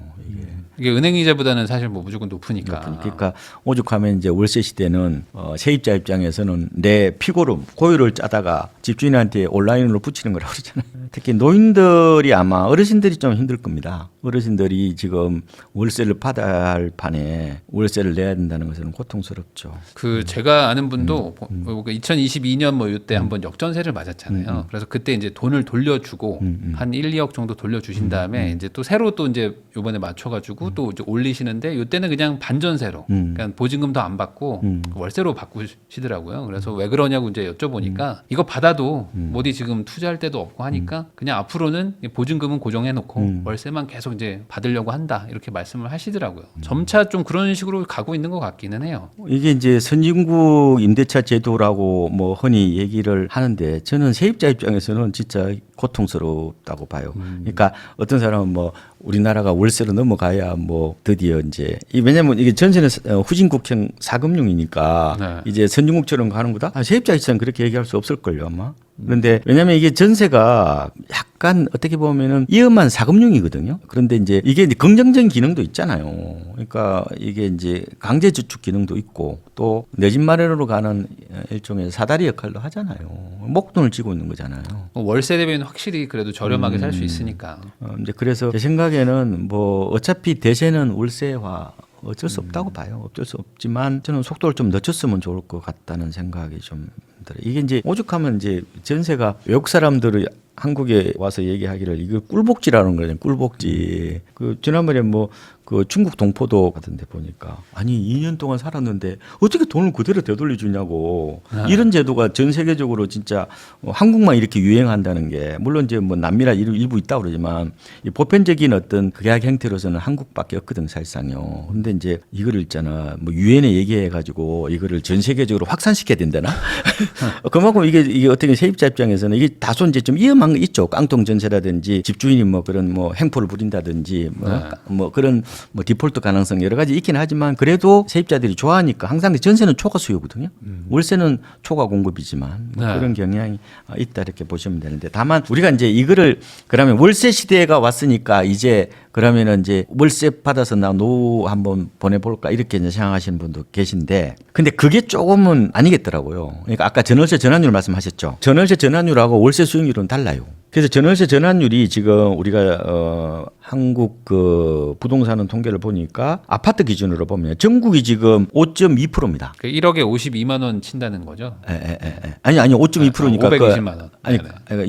S2: 이게 은행 이자보다는 사실 뭐 무조건 높으니까.
S1: 그러니까 오죽하면 이제 월세 시대는 세입자 입장에서는 내 피고를 고유를 짜다가 집주인한테 온라인으로 붙이는 거라고 그러잖아요. 특히 노인들이 아마 어르신들이 좀 힘들 겁니다. 어르신들이 지금 월세를 받아야 할 판에 월세를 내야 된다는 것은 고통스럽죠.
S2: 그 제가 아는 분도 2022년 뭐 이때 한번 역전세를 맞았잖아요. 그래서 그때 이제 돈을 돌려주고 한 1, 2억 정도 돌려주신 다음에 이제 또 새로 또 이제 요번에 맞춰가지고 또 이제 올리시는데 이때는 그냥 반전세로 그러니까 보증금도 안 받고 월세로 바꾸시더라고요. 그래서 왜 그러냐고 이제 여쭤보니까 이거 받아도 어디 지금 투자할 데도 없고 하니까 그냥 앞으로는 보증금은 고정해놓고 월세만 계속 이제 받으려고 한다 이렇게 말씀을 하시더라고요. 점차 좀 그런 식으로 가고 있는 것 같기는 해요.
S1: 이게 이제 선진국 임대차 제도라고 뭐 흔히 얘기를 하는데 저는 세입자 입장에서는 진짜 고통스럽다고 봐요. 그러니까 어떤 사람은 뭐 우리나라가 월세로 넘어가야 뭐 드디어 이제 왜냐면 이게 전세는 후진국형 4금융이니까
S2: 네.
S1: 이제 선진국처럼 가는 거다. 세입자 입장은 그렇게 얘기할 수 없을 걸요 아마. 그런데 왜냐하면 이게 전세가 약간 어떻게 보면은 위험한 4금융이거든요. 그런데 이제 이게 긍정적인 기능도 있잖아요. 그러니까 이게 이제 강제 저축 기능도 있고 또 내 집 마련으로 가는 일종의 사다리 역할도 하잖아요. 목돈을 쥐고 있는 거잖아요.
S2: 월세 대비는 확실히 그래도 저렴하게 살 수 있으니까.
S1: 이제 그래서 제 생각에는 뭐 어차피 대세는 월세화 어쩔 수 없다고 봐요. 어쩔 수 없지만 저는 속도를 좀 늦췄으면 좋을 것 같다는 생각이 좀 들어요. 이게 이제 오죽하면 이제 전세가 외국 사람들이 한국에 와서 얘기하기를 이거 꿀복지라는 거잖아요. 꿀복지. 그 지난번에 뭐 그 중국 동포도 같은데 보니까 아니 2년 동안 살았는데 어떻게 돈을 그대로 되돌려 주냐고. 이런 제도가 전 세계적으로 진짜 한국만 이렇게 유행한다는 게 물론 이제 뭐 남미나 일부 있다고 그러지만 이 보편적인 어떤 계약 형태로서는 한국밖에 없거든 사실상요. 근데 이제 이거를 있잖아 뭐 유엔에 얘기해 가지고 이거를 전 세계적으로 확산시켜야 된다나? 그만큼 이게 어떻게 세입자 입장에서는 이게 다소 이제 좀 위험한 거 있죠. 깡통 전세라든지 집주인이 뭐 그런 뭐 행포를 부린다든지 뭐 그런 뭐 디폴트 가능성 여러 가지 있긴 하지만 그래도 세입자들이 좋아하니까 항상 전세는 초과 수요거든요. 월세는 초과 공급이지만 뭐
S2: 네.
S1: 그런 경향이 있다 이렇게 보시면 되는데 다만 우리가 이제 이거를 그러면 월세 시대가 왔으니까 이제 그러면은 이제 월세 받아서 나 노후 한번 보내볼까 이렇게 이제 생각하시는 분도 계신데 근데 그게 조금은 아니겠더라고요. 그러니까 아까 전월세 전환율 말씀하셨죠. 전월세 전환율하고 월세 수익률은 달라요. 그래서 전월세 전환율이 지금 우리가 한국 그 부동산은 통계를 보니까 아파트 기준으로 보면 전국이 지금 5.2%입니다.
S2: 그 1억에 52만 원 친다는 거죠.
S1: 아니 5.2%니까
S2: 520만 원.
S1: 아니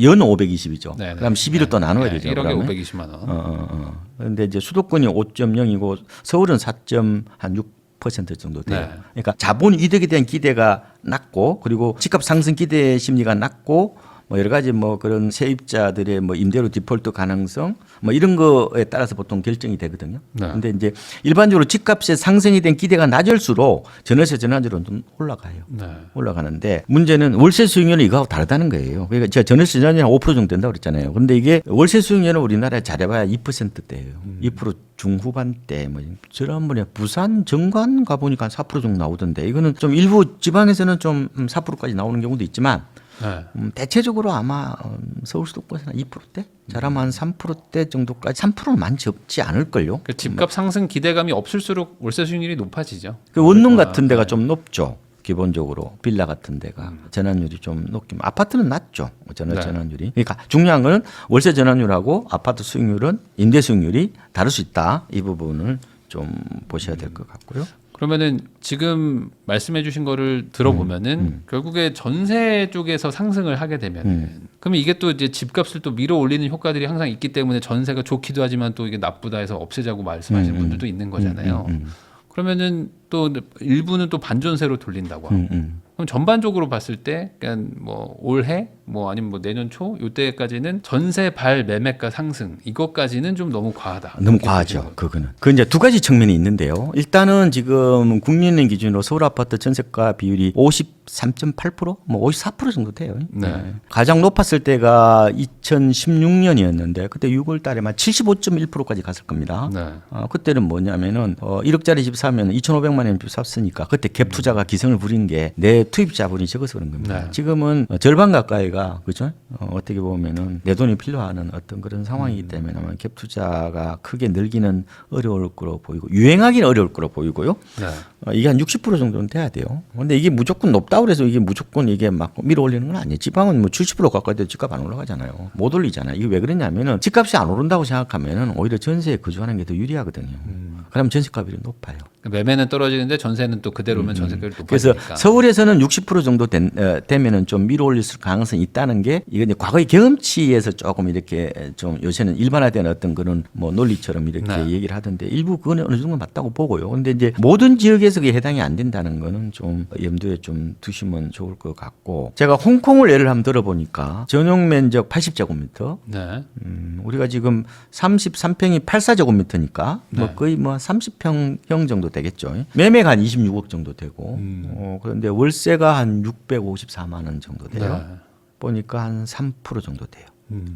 S1: 연 520이죠.
S2: 네네.
S1: 그럼 11을 또 나눠야 되죠.
S2: 1억에
S1: 그러면.
S2: 520만 원.
S1: 그런데 이제 수도권이 5.0이고 서울은 4.6% 정도 돼요.
S2: 네.
S1: 그러니까 자본 이득에 대한 기대가 낮고 그리고 집값 상승 기대 심리가 낮고 뭐 여러 가지 뭐 그런 세입자들의 뭐 임대료 디폴트 가능성 뭐 이런 거에 따라서 보통 결정이 되거든요.
S2: 네.
S1: 근데 이제 일반적으로 집값의 상승이 된 기대가 낮을수록 전월세 전환율은 좀 올라가요.
S2: 네.
S1: 올라가는데 문제는 월세 수익률은 이거하고 다르다는 거예요. 그러니까 제가 전월세 전환율이 한 5% 정도 된다고 그랬잖아요. 그런데 이게 월세 수익률은 우리나라에 잘해봐야 2%대예요. 2% 중후반대 뭐 지난번에 부산 정관 가보니까 한 4% 정도 나오던데 이거는 좀 일부 지방에서는 좀 4%까지 나오는 경우도 있지만
S2: 네.
S1: 대체적으로 아마 서울 수도권에서는 2%대 잘하면 한 3%대 정도까지 3%는 많이 적지 않을걸요.
S2: 그 집값 상승 기대감이 없을수록 월세 수익률이 높아지죠.
S1: 그 원룸 같은 데가 좀 높죠. 기본적으로 빌라 같은 데가 전환율이 좀 높긴 아파트는 낮죠.
S2: 네.
S1: 전환율이. 그러니까 중요한 거는 월세 전환율하고 아파트 수익률은 임대 수익률이 다를 수 있다. 이 부분을 좀 보셔야 될 것 같고요.
S2: 그러면은 지금 말씀해주신 거를 들어보면은 결국에 전세 쪽에서 상승을 하게 되면은 그러면 이게 또 이제 집값을 또 밀어 올리는 효과들이 항상 있기 때문에 전세가 좋기도 하지만 또 이게 나쁘다 해서 없애자고 말씀하시는 분들도 있는 거잖아요. 그러면은 또 일부는 또 반전세로 돌린다고 하고 그럼 전반적으로 봤을 때 그냥 뭐 올해 뭐 아니면 뭐 내년 초 요때까지는 전세 발 매매가 상승 이것까지는 좀 너무 과하다.
S1: 너무 과하죠. 그거는. 그 이제 두 가지 측면이 있는데요. 일단은 지금 국민은행 기준으로 서울 아파트 전세가 비율이 53.8%, 뭐 54% 정도 돼요.
S2: 네.
S1: 가장 높았을 때가 2016년이었는데 그때 6월달에만 75.1%까지 갔을 겁니다.
S2: 네.
S1: 그때는 뭐냐면은 1억짜리 집 사면 2,500만 원 집 샀으니까 그때 갭 투자가 기승을 부린 게 내 투입 자본이 적어서 그런 겁니다.
S2: 네.
S1: 지금은 절반 가까이가 그죠? 어떻게 보면은 내 돈이 필요하는 어떤 그런 상황이기 때문에 아마 갭 투자가 크게 늘기는 어려울 거로 보이고 유행하기는 어려울 거로 보이고요.
S2: 네.
S1: 이게 한 60% 정도는 돼야 돼요. 근데 이게 무조건 높다고 해서 이게 무조건 이게 막 밀어 올리는 건 아니에요. 지방은 뭐 70% 가까이 돼도 집값 안 올라가잖아요. 못 올리잖아요. 이게 왜 그러냐면은 집값이 안 오른다고 생각하면은 오히려 전세에 거주하는 게 더 유리하거든요. 그러면 전세가율이 높아요.
S2: 매매는 떨어지는데 전세는 또 그대로면 전세가율이
S1: 그래서
S2: 높아지니까.
S1: 서울에서는 60% 정도 되면은 좀 밀어 올릴 가능성이 있다는 게 이건 이제 과거의 경험치에서 조금 이렇게 좀 요새는 일반화된 어떤 그런 뭐 논리처럼 이렇게
S2: 네.
S1: 얘기를 하던데 일부 그거는 어느 정도 맞다고 보고요. 근데 이제 모든 지역에서 그게 해당이 안 된다는 거는 좀 염두에 좀 두시면 좋을 것 같고 제가 홍콩을 예를 한번 들어보니까 전용 면적 80제곱미터
S2: 네.
S1: 우리가 지금 33평이 84제곱미터니까 뭐
S2: 네.
S1: 거의 뭐 30평형 정도 되겠죠. 매매가 한 26억 정도 되고 그런데 월세가 한 654만 원 정도 돼요.
S2: 네.
S1: 보니까 한 3% 정도 돼요.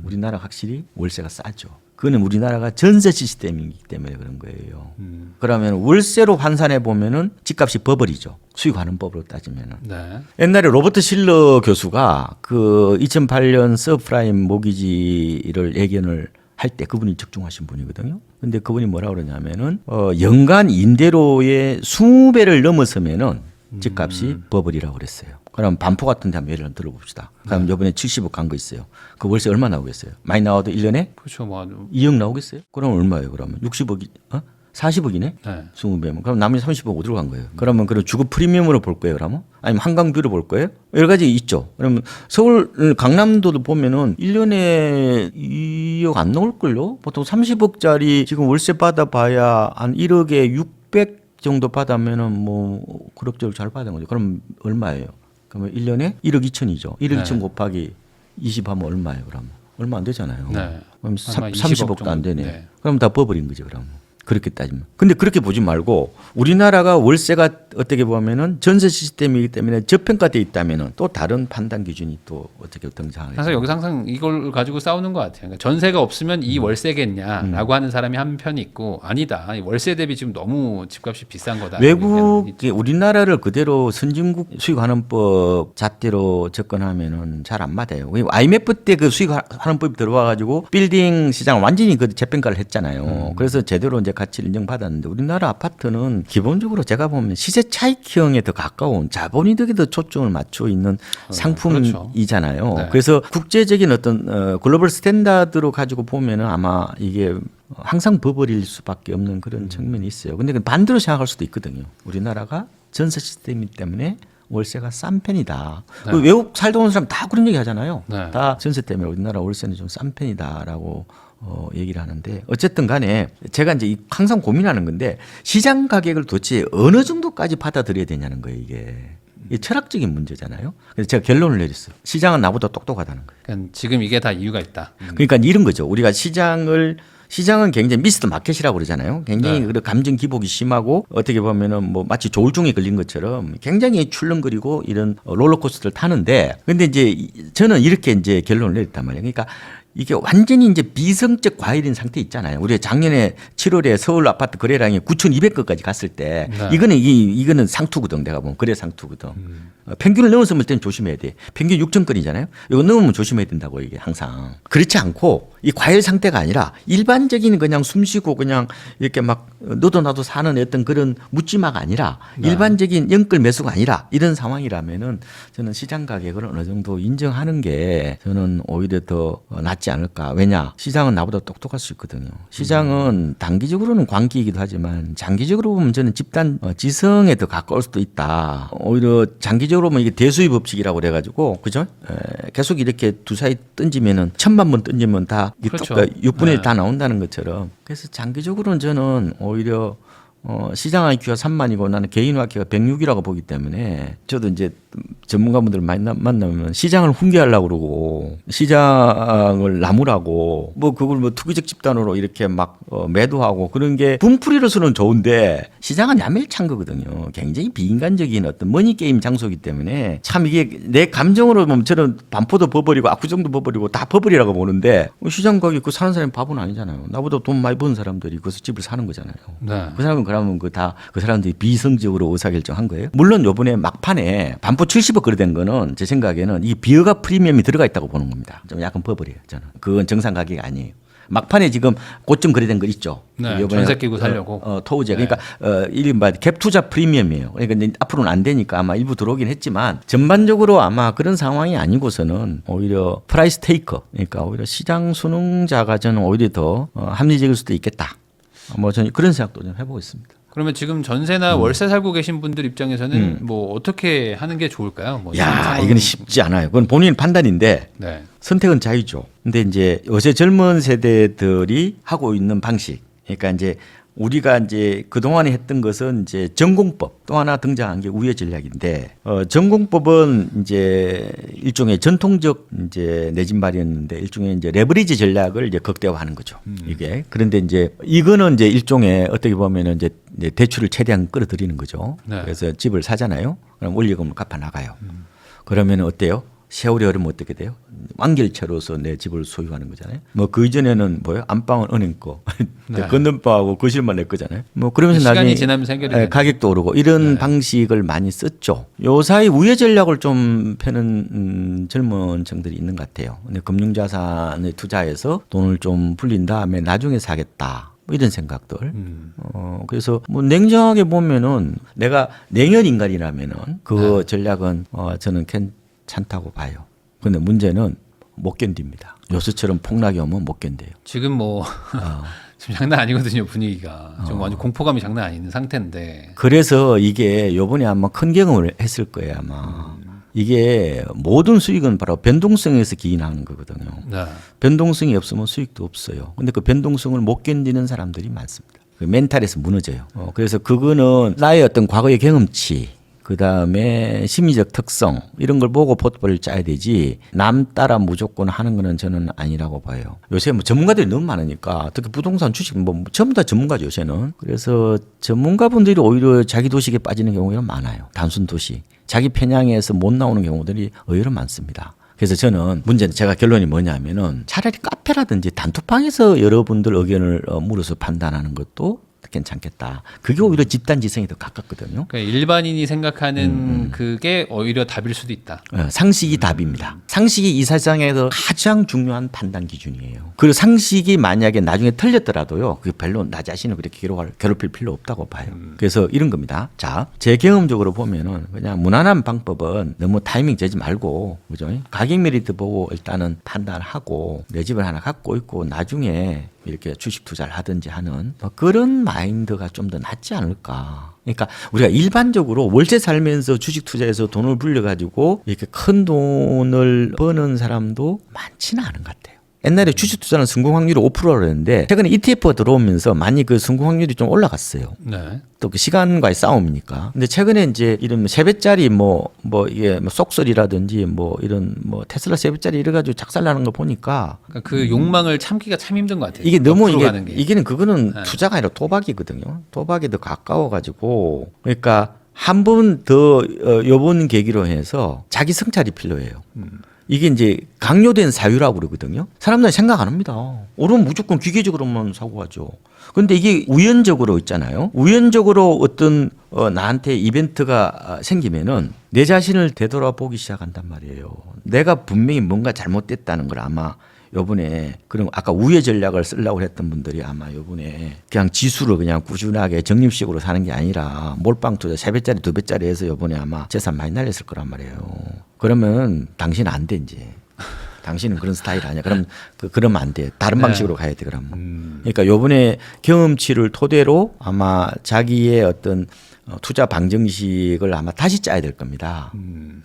S1: 우리나라 확실히 월세가 싸죠. 그거는 우리나라가 전세 시스템이기 때문에 그런 거예요. 그러면 월세로 환산해 보면은 집값이 버블이죠. 수익 환원법으로 따지면은.
S2: 네.
S1: 옛날에 로버트 실러 교수가 그 2008년 서프라임 모기지를 예견을 할 때 그분이 적중하신 분이거든요. 근데 그분이 뭐라 그러냐면은 연간 임대료의 20배를 넘어서면은 집값이 버블이라고 그랬어요. 그럼 반포 같은 데 한번 예를 들어봅시다. 그럼 이번에 70억 간 거 있어요. 그 월세 얼마 나오겠어요? 많이 나와도 1년에
S2: 그렇죠. 뭐
S1: 2억 나오겠어요? 그럼 얼마예요? 그러면 60억이 40억이네?
S2: 네.
S1: 20배면. 그럼 나머지 30억 어디로 간 거예요? 그러면 그런 주거 프리미엄으로 볼 거예요, 그러면? 아니면 한강뷰로 볼 거예요? 여러 가지 있죠. 그러면 서울, 강남도도 보면은 1년에 2억 안 나올걸요? 보통 30억짜리 지금 월세 받아봐야 한 1억에 600 정도 받으면은 뭐 그럭저럭 잘 받은 거죠. 그럼 얼마예요? 그러면 1년에 1억 2천이죠. 1억
S2: 네.
S1: 2천 곱하기 20 하면 얼마예요, 그러면? 얼마 안 되잖아요.
S2: 네.
S1: 그럼
S2: 아마
S1: 30억도 안
S2: 정도.
S1: 되네.
S2: 네.
S1: 그럼 다 버블인 거죠, 그럼. 그렇게 따지면. 근데 그렇게 보지 말고 우리나라가 월세가 어떻게 보면은 전세 시스템이기 때문에 저평가돼 있다면은 또 다른 판단 기준이 또 어떻게 등장하겠죠.
S2: 항상 여기서 항상 이걸 가지고 싸우는 것 같아요. 그러니까 전세가 없으면 이 월세겠냐라고 하는 사람이 한 편이 있고 아니다. 이 월세 대비 지금 너무 집값이 비싼 거다.
S1: 외국이 우리나라를 그대로 선진국 수익환원법 잣대로 접근하면은 잘 안 맞아요. IMF 때 그 수익환원법이 들어와가지고 빌딩 시장을 완전히 그 재평가를 했잖아요. 그래서 제대로 이제 가치를 인정받았는데 우리나라 아파트는 기본적으로 제가 보면 시세 차익형에 더 가까운 자본이득에 더 초점을 맞춰 있는 상품이잖아요.
S2: 그렇죠. 네.
S1: 그래서 국제적인 어떤 글로벌 스탠다드로 가지고 보면은 아마 이게 항상 버블일 수밖에 없는 그런 측면이 있어요. 근데 반대로 생각할 수도 있거든요. 우리나라가 전세 시스템이기 때문에 월세가 싼 편이다.
S2: 네.
S1: 그 외국 살다 온 사람 다 그런 얘기 하잖아요.
S2: 네.
S1: 다 전세 때문에 우리나라 월세는 좀 싼 편이다라고 얘기를 하는데 어쨌든 간에 제가 이제 항상 고민하는 건데 시장 가격을 도대체 어느 정도까지 받아들여야 되냐는 거예요, 이게. 이게 철학적인 문제잖아요. 그래서 제가 결론을 내렸어요. 시장은 나보다 똑똑하다는 거예요.
S2: 그러니까 지금 이게 다 이유가 있다.
S1: 그러니까 이런 거죠. 우리가 시장은 굉장히 미스터 마켓이라고 그러잖아요. 굉장히 그 감정 기복이 심하고 어떻게 보면은 뭐 마치 조울증에 걸린 것처럼 굉장히 출렁거리고 이런 롤러코스터를 타는데 근데 이제 저는 이렇게 이제 결론을 내렸단 말이에요. 그러니까 이게 완전히 이제 비성적 과열인 상태 있잖아요. 우리가 작년에 7월에 서울 아파트 거래량이 9,200건까지 갔을 때 이거는 상투거든. 내가 보면 거래 상투거든. 평균을 넘어서면 때는 조심해야 돼. 평균 6,000건이잖아요. 이거 넘으면 조심해야 된다고 이게 항상. 그렇지 않고 이 과열 상태가 아니라 일반적인 그냥 숨쉬고 그냥 이렇게 막 너도 나도 사는 어떤 그런 묻지마가 아니라 일반적인 연끌 매수가 아니라 이런 상황이라면은 저는 시장 가격을 어느 정도 인정하는 게 저는 오히려 더 낫지 않을까. 왜냐? 시장은 나보다 똑똑할 수 있거든요. 시장은 단기적으로는 광기이기도 하지만 장기적으로 보면 저는 집단 지성에 더 가까울 수도 있다. 오히려 장기적으로 보면 이게 대수의 법칙이라고 그래가지고 그죠? 계속 이렇게 두 사이 던지면은 1,000만 번 던지면 다
S2: 그렇죠.
S1: 6분의 1 다 나온다는 것처럼. 그래서 장기적으로는 저는 오히려 시장 IQ가 3만이고 나는 개인 IQ가 106이라고 보기 때문에 저도 이제 전문가분들 많이 만나면 시장을 훈계하려고 그러고 시장을 나무라고 뭐 그걸 뭐 투기적 집단으로 이렇게 막 매도하고 그런 게 분풀이로서는 좋은데 시장은 야멸찬 거거든요. 굉장히 비인간적인 어떤 머니게임 장소이기 때문에 참 이게 내 감정으로 보면 저는 반포도 버버리고 압구정도 버버리고 다 버버리라고 보는데 시장 가격 그 사는 사람이 바보는 아니잖아요. 나보다 돈 많이 버는 사람들이 거기서 집을 사는 거잖아요.
S2: 네.
S1: 그 사람은 그러면 그 사람들이 비성적으로 의사결정한 거예요. 물론 요번에 막판에 반포 70억 거래된 거는 제 생각에는 이 비허가 프리미엄이 들어가 있다고 보는 겁니다. 좀 약간 버버려요 저는. 그건 정상 가격이 아니에요. 막판에 지금 고점 거래된 거 있죠.
S2: 네, 전세 끼고 살려고.
S1: 토우제. 그러니까 이른바 갭 투자 프리미엄이에요. 그러니까 이제 앞으로는 안 되니까 아마 일부 들어오긴 했지만 전반적으로 아마 그런 상황이 아니고서는 오히려 프라이스 테이커. 그러니까 오히려 시장 순응자가 저는 오히려 더 합리적일 수도 있겠다. 뭐 저는 그런 생각도 좀 해보고 있습니다.
S2: 그러면 지금 전세나 월세 살고 계신 분들 입장에서는 뭐 어떻게 하는 게 좋을까요? 뭐
S1: 야, 이건 쉽지 않아요. 그건 본인 판단인데
S2: 네.
S1: 선택은 자유죠. 근데 이제 요새 젊은 세대들이 하고 있는 방식. 그러니까 이제 우리가 이제 그동안에 했던 것은 이제 전공법 또 하나 등장한 게 우회 전략인데 전공법은 이제 일종의 전통적 이제 내 집 마련인데 일종의 이제 레버리지 전략을 이제 극대화하는 거죠. 이게 그런데 이제 이거는 이제 일종의 어떻게 보면은 이제 대출을 최대한 끌어들이는 거죠.
S2: 네.
S1: 그래서 집을 사잖아요. 그럼 원리금을 갚아 나가요. 그러면 어때요? 세월이 흐르면 어떻게 돼요? 완결체로서 내 집을 소유하는 거잖아요. 뭐 그 이전에는 뭐요? 안방은 은행 거, 건넌방하고 거실만 내 거잖아요. 뭐 그러면서
S2: 시간이
S1: 나중에
S2: 지나면서 해결이 되는
S1: 가격도 오르고 이런 방식을 많이 썼죠. 요 사이 우회 전략을 좀 펴는 젊은 층들이 있는 것 같아요. 근데 금융자산에 투자해서 돈을 좀 불린 다음에 나중에 사겠다. 뭐 이런 생각들. 그래서 뭐 냉정하게 보면은 내가 냉혈 인간이라면은 그 전략은 저는 괜찮다고 봐요. 근데 문제는 못 견딥니다. 요새처럼 폭락이 오면 못 견뎌요.
S2: 지금 뭐 지금 장난 아니거든요 분위기가. 지금 완전 공포감이 장난 아닌 상태인데.
S1: 그래서 이게 요번에 아마 큰 경험을 했을 거예요 아마. 이게 모든 수익은 바로 변동성에서 기인하는 거거든요.
S2: 네.
S1: 변동성이 없으면 수익도 없어요. 근데 그 변동성을 못 견디는 사람들이 많습니다. 그 멘탈에서 무너져요. 그래서 그거는 나의 어떤 과거의 경험치 그다음에 심리적 특성 이런 걸 보고 포트폴리오를 짜야 되지 남 따라 무조건 하는 거는 저는 아니라고 봐요. 요새 뭐 전문가들이 너무 많으니까 특히 부동산 주식 뭐 전부 다 전문가죠 요새는. 그래서 전문가분들이 오히려 자기 도식에 빠지는 경우가 많아요. 단순 도식. 자기 편향에서 못 나오는 경우들이 의외로 많습니다. 그래서 저는 문제는 제가 결론이 뭐냐면은 차라리 카페라든지 단톡방에서 여러분들 의견을 물어서 판단하는 것도 괜찮겠다. 그게 오히려 집단 지성이 더 가깝거든요.
S2: 그러니까 일반인이 생각하는 그게 오히려 답일 수도 있다.
S1: 상식이 답입니다. 상식이 이 세상에서 가장 중요한 판단 기준이에요. 그리고 상식이 만약에 나중에 틀렸더라도요. 그게 별로 나 자신을 그렇게 괴롭힐 필요 없다고 봐요. 그래서 이런 겁니다. 자, 제 경험적으로 보면은 그냥 무난한 방법은 너무 타이밍 재지 말고 그죠? 가격 메리트 보고 일단은 판단하고 내 집을 하나 갖고 있고 나중에 이렇게 주식 투자를 하든지 하는 뭐 그런 마인드가 좀 더 낫지 않을까. 그러니까 우리가 일반적으로 월세 살면서 주식 투자해서 돈을 불려가지고 이렇게 큰 돈을 버는 사람도 많지는 않은 것 같아요. 옛날에 주식 투자는 성공 확률이 5%라 그랬는데 최근에 ETF가 들어오면서 많이 그 성공 확률이 좀 올라갔어요.
S2: 네.
S1: 또 그 시간과의 싸움이니까. 근데 최근에 이제 이런 3배짜리 뭐 이게 뭐 쏙소리라든지 뭐 이런 뭐 테슬라 3배짜리 이래가지고 작살나는 거 보니까
S2: 그러니까 그 욕망을 참기가 참 힘든 것 같아요.
S1: 이게 너무
S2: 옆으로 가는 게.
S1: 이게는 그거는
S2: 네.
S1: 투자가 아니라 도박이거든요. 도박에 더 가까워가지고 그러니까 한 번 더 요번 계기로 해서 자기 성찰이 필요해요. 이게 이제 강요된 사유라고 그러거든요. 사람들은 생각 안 합니다. 오르면 무조건 기계적으로만 사고 하죠. 근데 이게 우연적으로 있잖아요. 우연적으로 어떤 나한테 이벤트가 생기면은 내 자신을 되돌아보기 시작한단 말이에요. 내가 분명히 뭔가 잘못됐다는 걸 아마 요번에 그럼 아까 우회 전략을 쓰려고 했던 분들이 아마 요번에 그냥 지수를 그냥 꾸준하게 적립식으로 사는 게 아니라 몰빵 투자 3배짜리 2배짜리 해서 요번에 아마 재산 많이 날렸을 거란 말이에요. 그러면 당신은 안 돼 이제. 당신은 그런 스타일 아니야. 그럼 그러면 안 돼. 다른 방식으로 가야 돼 그럼. 그러니까 요번에 경험치를 토대로 아마 자기의 어떤 투자 방정식을 아마 다시 짜야 될 겁니다.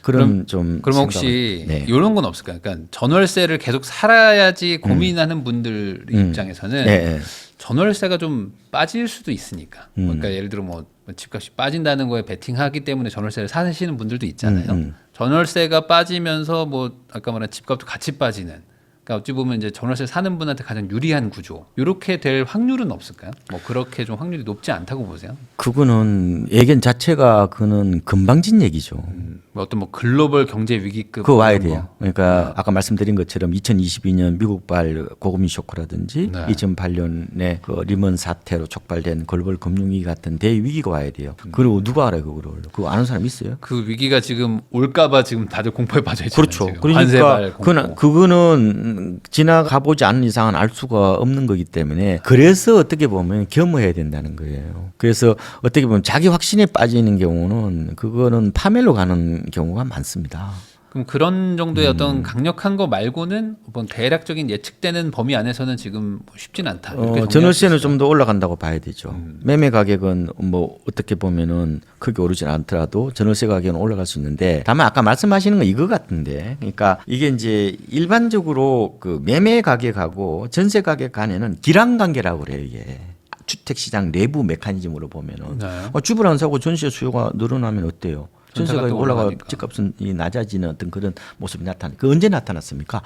S1: 그럼 좀
S2: 그럼 혹시
S1: 네.
S2: 이런 건 없을까요? 그러니까 전월세를 계속 살아야지 고민하는 분들 입장에서는
S1: 네.
S2: 전월세가 좀 빠질 수도 있으니까. 그러니까 예를 들어 뭐 집값이 빠진다는 거에 베팅하기 때문에 전월세를 사시는 분들도 있잖아요. 전월세가 빠지면서 뭐 아까 말한 집값도 같이 빠지는. 그러니까 어찌 보면 이제 전월세 사는 분한테 가장 유리한 구조. 이렇게 될 확률은 없을까요? 뭐 그렇게 좀 확률이 높지 않다고 보세요?
S1: 그거는 예견 자체가 그는 금방진 얘기죠.
S2: 뭐 어떤 뭐 글로벌 경제 위기급
S1: 그거 와야
S2: 이런 거.
S1: 돼요. 그러니까 아까 말씀드린 것처럼 2022년 미국발 고금리 쇼크라든지
S2: 네.
S1: 2008년에 그 리먼 사태로 촉발된 글로벌 금융위기 같은 대위기가 와야 돼요. 그리고 누가 알아요 그거를? 그거 아는 사람 있어요?
S2: 그 위기가 지금 올까봐 지금 다들 공포에 빠져 있잖아요.
S1: 그렇죠.
S2: 지금.
S1: 그러니까
S2: 관세발 공포.
S1: 그거는 지나가 보지 않은 이상은 알 수가 없는 거기 때문에 그래서 어떻게 보면 겸허해야 된다는 거예요. 그래서 어떻게 보면 자기 확신에 빠지는 경우는 그거는 파멸로 가는 경우가 많습니다.
S2: 그럼 그런 정도의 어떤 강력한 거 말고는 뭐 대략적인 예측되는 범위 안에서는 지금 뭐 쉽진 않다. 이렇게 정리할 수
S1: 전월세는
S2: 있어요?
S1: 좀 더 올라간다고 봐야 되죠. 매매 가격은 뭐 어떻게 보면은 크게 오르진 않더라도 전월세 가격은 올라갈 수 있는데 다만 아까 말씀하시는 건 이거 같은데 그러니까 이게 이제 일반적으로 그 매매 가격하고 전세 가격 간에는 기랑 관계라고 그래요 이게. 주택시장 내부 메커니즘으로 보면은
S2: 네.
S1: 집을 안 사고 전세 수요가 늘어나면 어때요? 전세가
S2: 전세가 또
S1: 올라가
S2: 올라가니까.
S1: 집값은 이 낮아지는 어떤 그런 모습이 나타나. 그 언제 나타났습니까?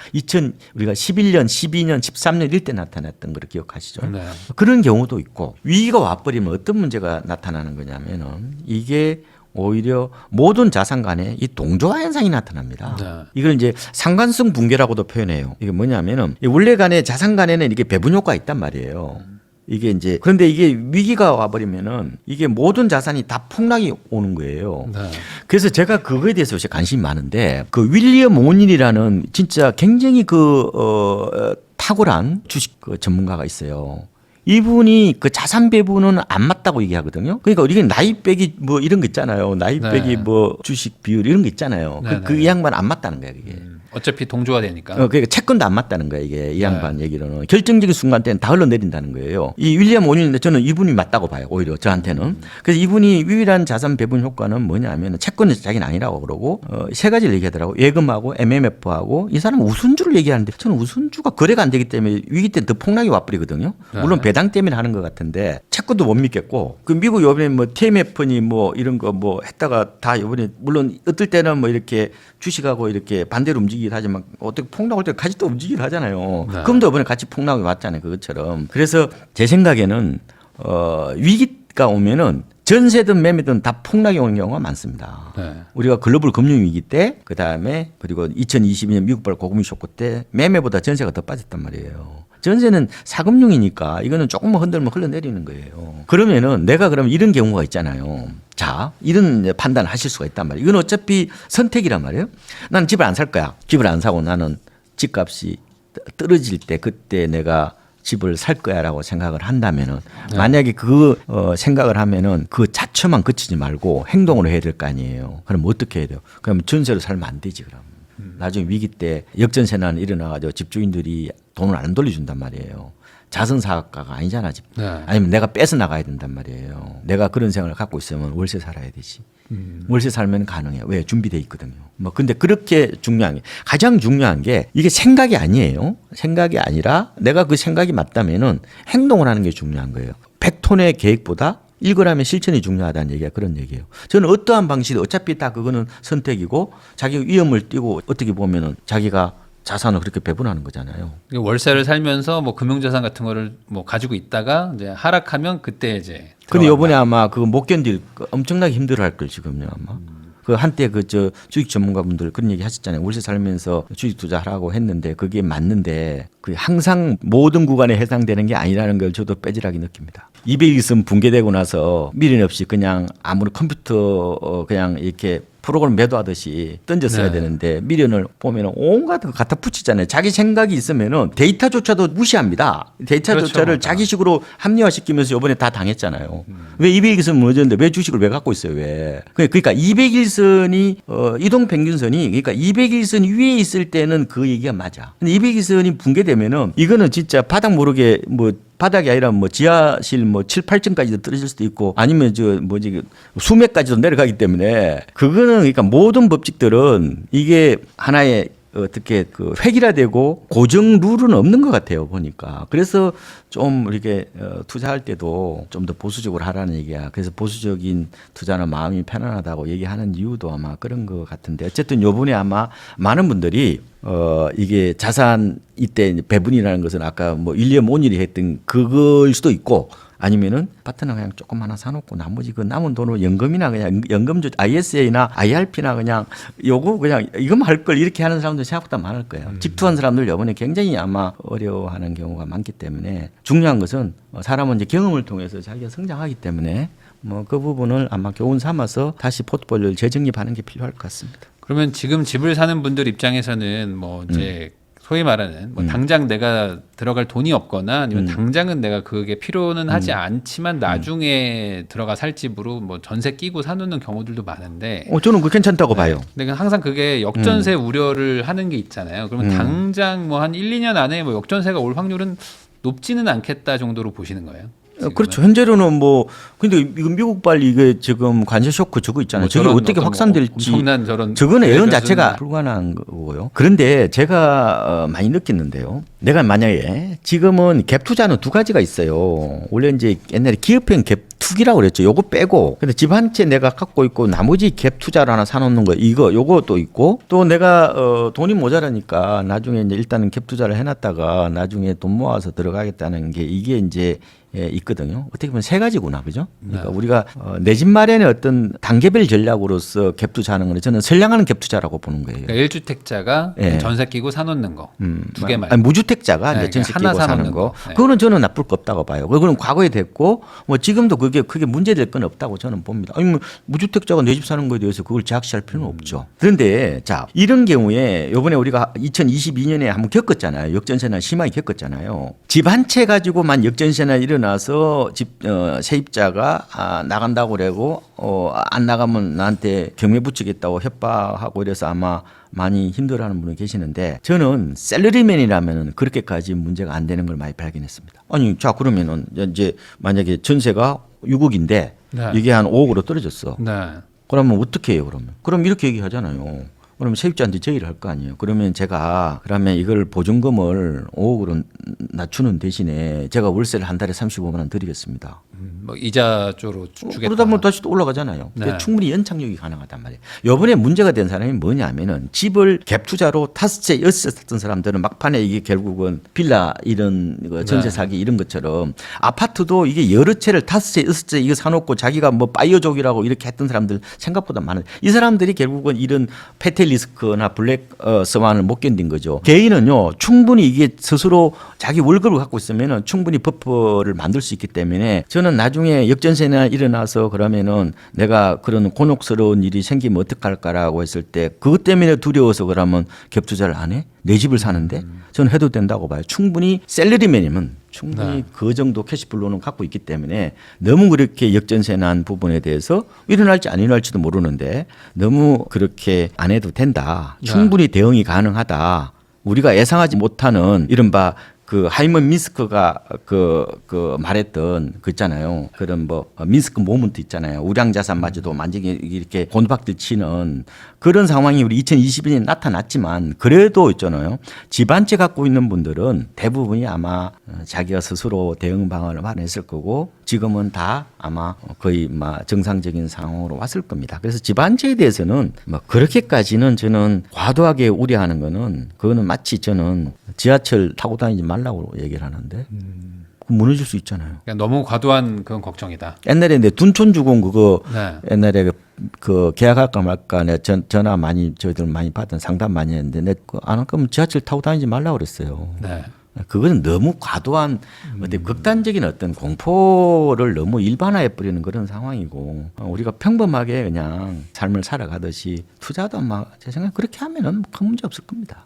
S1: 우리가 11년, 12년, 13년 이때 나타났던 걸 기억하시죠?
S2: 네.
S1: 그런 경우도 있고 위기가 와버리면 어떤 문제가 나타나는 거냐면은 이게 오히려 모든 자산 간에 이 동조화 현상이 나타납니다.
S2: 네.
S1: 이걸 이제 상관성 붕괴라고도 표현해요. 이게 뭐냐면은 이 원래 간에 자산 간에는 이게 배분 효과가 있단 말이에요. 이게 이제 그런데 이게 위기가 와버리면은 이게 모든 자산이 다 폭락이 오는 거예요.
S2: 네.
S1: 그래서 제가 그거에 대해서 요새 관심이 많은데 그 윌리엄 오닐이라는 진짜 굉장히 탁월한 주식 전문가가 있어요. 이분이 그 자산 배분은 안 맞다고 얘기하거든요. 그러니까 우리가 나이 빼기 뭐 이런 거 있잖아요. 나이
S2: 네.
S1: 빼기 뭐 주식 비율 이런 거 있잖아요.
S2: 네,
S1: 그 양반 안 맞다는 거야 그게.
S2: 어차피 동조화 되니까.
S1: 그러니까 채권도 안 맞다는 거야 이게 이 양반 얘기로는 결정적인 순간 때는 다 흘러내린다는 거예요. 이 윌리엄 오닐인데 저는 이분이 맞다고 봐요 오히려 저한테는. 그래서 이분이 유일한 자산 배분 효과는 뭐냐면 채권은 자기는 아니라고 그러고 세 가지를 얘기하더라고. 예금하고 MMF하고 이 사람은 우선주를 얘기하는데 저는 우선주가 거래가 안 되기 때문에 위기 때 더 폭락이 와버리거든요. 물론 배당 때문에 하는 것 같은데 채권도 못 믿겠고 그 미국 요번에 뭐 TMF니 뭐 이런 거 뭐 했다가 다 요번에 물론 어떨 때는 뭐 이렇게 주식하고 이렇게 반대로 움직이긴 하지만 어떻게 폭락할 때 같이 또 움직이긴 하잖아요.
S2: 네.
S1: 그럼도 이번에 같이 폭락이 왔잖아요. 그것처럼. 그래서 제 생각에는 위기가 오면은 전세든 매매든 다 폭락이 오는 경우가 많습니다.
S2: 네.
S1: 우리가 글로벌 금융위기 때 그다음에 그리고 2022년 미국발 고금리 쇼크 때 매매보다 전세가 더 빠졌단 말이에요. 전세는 사금융이니까 이거는 조금만 흔들면 흘러내리는 거예요. 그러면은 내가 그럼 이런 경우가 있잖아요. 자, 이런 판단을 하실 수가 있단 말이에요. 이건 어차피 선택이란 말이에요. 나는 집을 안 살 거야. 집을 안 사고 나는 집값이 떨어질 때 그때 내가 집을 살 거야라고 생각을 한다면은 만약에 그 생각을 하면은 그 자처만 그치지 말고 행동을 해야 될 거 아니에요. 그럼 어떻게 해야 돼요? 그럼 전세로 살면 안 되지 그럼. 나중에 위기 때 역전세난 일어나가지고 집주인들이 돈을 안 돌려준단 말이에요. 자선 사업가가 아니잖아. 집.
S2: 네.
S1: 아니면 내가 뺏어 나가야 된단 말이에요. 내가 그런 생각을 갖고 있으면 월세 살아야 되지. 월세 살면 가능해요. 왜? 준비돼 있거든요. 뭐 근데 그렇게 중요한 게 가장 중요한 게 이게 생각이 아니에요. 생각이 아니라 내가 그 생각이 맞다면은 행동을 하는 게 중요한 거예요. 100톤의 계획보다 1g의 실천이 중요하다는 얘기가 그런 얘기예요. 저는 어떠한 방식이 어차피 다 그거는 선택이고 자기 위험을 띠고 어떻게 보면은 자기가 자산을 그렇게 배분하는 거잖아요.
S2: 월세를 살면서 뭐 금융자산 같은 거를 뭐 가지고 있다가 이제 하락하면 그때 이제.
S1: 근데
S2: 들어간다.
S1: 이번에 아마 그거 못 견딜 엄청나게 힘들어할 걸 지금요 아마. 그 한때 그 저 주식 전문가분들 그런 얘기 하셨잖아요. 월세 살면서 주식 투자하라고 했는데 그게 맞는데 그 항상 모든 구간에 해당되는 게 아니라는 걸 저도 빼질하게 느낍니다. 200일선 붕괴되고 나서 미련 없이 그냥 아무리 컴퓨터 그냥 이렇게 프로그램 매도하듯이 던졌어야
S2: 네.
S1: 되는데 미련을 보면은 온갖 거 갖다 붙이잖아요. 자기 생각이 있으면은 데이터조차도 무시합니다. 데이터조차를
S2: 그렇죠.
S1: 자기식으로 합리화시키면서 이번에 다 당했잖아요. 왜 200일선 무너졌는데 왜 주식을 왜 갖고 있어요? 왜? 그러니까 200일선이 이동 평균선이 그러니까 200일선 위에 있을 때는 그 얘기가 맞아. 근데 200일선이 붕괴되면은 이거는 진짜 바닥 모르게 뭐 바닥이 아니라 뭐 지하실 뭐 7, 8층까지도 떨어질 수도 있고 아니면 저 뭐지 수맥까지도 내려가기 때문에 그거는 그러니까 모든 법칙들은 이게 하나의 어떻게 그 획일화되고 고정 룰은 없는 것 같아요 보니까. 그래서 좀 이렇게 투자할 때도 좀 더 보수적으로 하라는 얘기야. 그래서 보수적인 투자는 마음이 편안하다고 얘기하는 이유도 아마 그런 것 같은데 어쨌든 요번에 아마 많은 분들이 이게 자산 이때 배분이라는 것은 아까 뭐 1년 5일이 했던 그걸 수도 있고 아니면은 파트너 그냥 조금 하나 사놓고 나머지 그 남은 돈으로 연금이나 그냥 연금조 ISA나 IRP나 그냥 요거 그냥 이것만 할 걸 이렇게 하는 사람들 생각보다 많을 거예요. 집투한 사람들 이번에 굉장히 아마 어려워하는 경우가 많기 때문에 중요한 것은 사람은 이제 경험을 통해서 자기가 성장하기 때문에 뭐 그 부분을 아마 교훈 삼아서 다시 포트폴리오를 재정립하는 게 필요할 것 같습니다.
S2: 그러면 지금 집을 사는 분들 입장에서는 뭐 이제 소위 말하는 뭐 당장 내가 들어갈 돈이 없거나 아니면 당장은 내가 그게 필요는 하지 않지만 나중에 들어가 살 집으로 뭐 전세 끼고 사놓는 경우들도 많은데
S1: 저는 그 괜찮다고 봐요.
S2: 근데 항상 그게 역전세 우려를 하는 게 있잖아요. 그러면 당장 뭐 한 1, 2년 안에 뭐 역전세가 올 확률은 높지는 않겠다 정도로 보시는 거예요? 지금은?
S1: 그렇죠. 현재로는 뭐 근데 이거 미국발 이게 지금 관세 쇼크 저거 있잖아요.
S2: 뭐
S1: 저게
S2: 저런
S1: 어떻게
S2: 어떤
S1: 확산될지
S2: 엄청난 저런
S1: 저거는 예언
S2: 계획을
S1: 자체가
S2: 쓰는-
S1: 불가능한 거고요. 그런데 제가 많이 느꼈는데요. 내가 만약에 지금은 갭 투자는 두 가지가 있어요. 원래 이제 옛날에 기업형 갭 투기라고 그랬죠. 요거 빼고 근데 집 한 채 내가 갖고 있고 나머지 갭 투자를 하나 사놓는 거 요거 또 있고 또 내가 돈이 모자라니까 나중에 이제 일단은 갭 투자를 해놨다가 나중에 돈 모아서 들어가겠다는 게 이게 이제 있거든요. 어떻게 보면 세 가지구나, 그죠? 그러니까 우리가 내 집 마련의 어떤 단계별 전략으로서 갭 투자하는 거는 저는 선량하는 갭 투자라고 보는 거예요.
S2: 그러니까 1주택자가
S1: 예.
S2: 전세 끼고 사놓는 거 두 개만.
S1: 아니, 무주택자가
S2: 네,
S1: 이제 전세
S2: 하나
S1: 끼고 사는
S2: 사놓는
S1: 거,
S2: 거. 네.
S1: 그거는 저는 나쁠 거 없다고 봐요. 그거는 과거에 됐고, 뭐 지금도 그게 크게 문제될 건 없다고 저는 봅니다. 아니, 뭐 무주택자가 내 집 사는 거에 대해서 그걸 제약시할 필요는 없죠. 그런데 자, 이런 경우에 이번에 우리가 2022년에 한번 겪었잖아요. 역전세나 심하게 겪었잖아요. 집 한 채 가지고만 역전세나 일어나서 세입자가 나간다고 그러고 안 나가면 나한테 경매 붙이겠다고 협박하고 이래서 아마 많이 힘들어하는 분이 계시는데 저는 셀러리맨이라면 그렇게까지 문제가 안 되는 걸 많이 발견했습니다. 아니 자 그러면은 이제 만약에 전세가 6억인데
S2: 네.
S1: 이게 한 5억으로 떨어졌어.
S2: 네.
S1: 그러면 어떻게 해요 그러면? 그럼 이렇게 얘기하잖아요. 그러면 세입자한테 제의를 할 거 아니에요. 그러면 제가 그러면 이걸 보증금을 5억으로 낮추는 대신에 제가 월세를 한 달에 35만 원 드리겠습니다.
S2: 뭐 이자 쪽으로 주겠다.
S1: 그러다 보면 다시 또 올라가잖아요.
S2: 네.
S1: 그러니까 충분히 연착륙이 가능하단 말이에요. 이번에 문제가 된 사람이 뭐냐면은 집을 갭 투자로 5채, 6채 샀던 사람들은 막판에 이게 결국은 빌라 이런 거 전세
S2: 네.
S1: 사기 이런 것처럼 아파트도 이게 여러 채를 5채, 6채 이거 사놓고 자기가 뭐 바이오족이라고 이렇게 했던 사람들 생각보다 많아요. 이 사람들이 결국은 이런 페텔 리스크나 블랙 스완을 못 견딘 거죠. 개인은요 충분히 이게 스스로 자기 월급을 갖고 있으면은 충분히 버퍼를 만들 수 있기 때문에 저는 나중에 역전세나 일어나서 그러면은 내가 그런 곤혹스러운 일이 생기면 어떡할까라고 했을 때 그것 때문에 두려워서 그러면 갭 투자를 안 해? 내 집을 사는데 저는 해도 된다고 봐요. 충분히 셀러리맨이면 충분히
S2: 네.
S1: 그 정도 캐시플로는 갖고 있기 때문에 너무 그렇게 역전세난 부분에 대해서 일어날지 안 일어날지도 모르는데 너무 그렇게 안 해도 된다.
S2: 네.
S1: 충분히 대응이 가능하다. 우리가 예상하지 못하는 이른바 그 하이먼 미스크가 그 말했던 그 있잖아요. 그런 뭐 미스크 모먼트 있잖아요. 우량자산마저도 만약에 이렇게 곤박질 치는 그런 상황이 우리 2022년에 나타났지만 그래도 있잖아요. 집 한 채 갖고 있는 분들은 대부분이 아마 자기가 스스로 대응 방안을 마련했을 거고 지금은 다 아마 거의 막 정상적인 상황으로 왔을 겁니다. 그래서 집 한 채에 대해서는 뭐 그렇게까지는 저는 과도하게 우려하는 거는 그거는 마치 저는 지하철 타고 다니지 말라고 얘기를 하는데 무너질 수 있잖아요.
S2: 그러니까 너무 과도한 그런 걱정이다.
S1: 옛날에 내 둔촌주공 그거
S2: 네.
S1: 옛날에 그 계약할까 말까 내가 전화 많이 저희들 많이 받은 상담 많이 했는데 내 안 할 거면 지하철 타고 다니지 말라고 그랬어요.
S2: 네.
S1: 그거는 너무 과도한 어떤 극단적인 어떤 공포를 너무 일반화해 버리는 그런 상황이고 우리가 평범하게 그냥 삶을 살아가듯이 투자도 막 제 생각에 그렇게 하면은 큰 문제 없을 겁니다.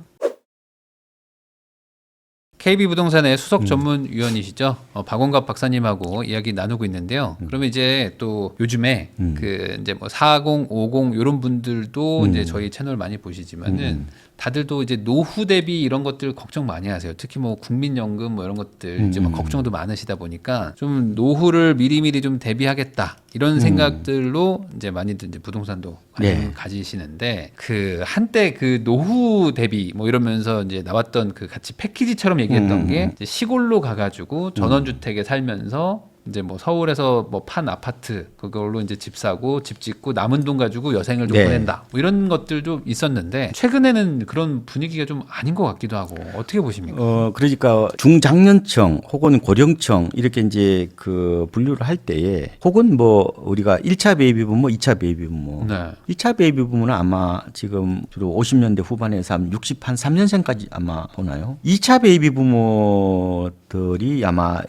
S2: KB부동산의 수석 전문위원이시죠. 박원갑 박사님하고 이야기 나누고 있는데요. 그러면 이제 또 요즘에 그 이제 뭐 40, 50 이런 분들도 이제 저희 채널 많이 보시지만은 다들도 이제 노후 대비 이런 것들 걱정 많이 하세요. 특히 뭐 국민연금 뭐 이런 것들 이제 막 걱정도 많으시다 보니까 좀 노후를 미리미리 좀 대비하겠다 이런 생각들로 이제 많이들 이제 부동산도 관심 가지시는데 그 한때 그 노후 대비 뭐 이러면서 이제 나왔던 그 같이 패키지처럼 얘기했던 게 이제 시골로 가가지고 전원주택에 살면서 이제 뭐 서울에서 뭐 판 아파트 그걸로 이제 집 사고 집 짓고 남은 돈 가지고 여생을 좀 보낸다 뭐 이런 것들도 있었는데 최근에는 그런 분위기가 좀 아닌 것 같기도 하고 어떻게 보십니까?
S1: 그러니까 중장년층 혹은 고령층 이렇게 이제 그 분류를 할 때에 혹은 뭐 우리가 1차 베이비 부모, 2차 베이비 부모.
S2: 네.
S1: 1차 베이비 부모는 아마 지금 주로 50년대 후반에서 한 63년생까지 아마 보나요? 2차 베이비 부모들이 아마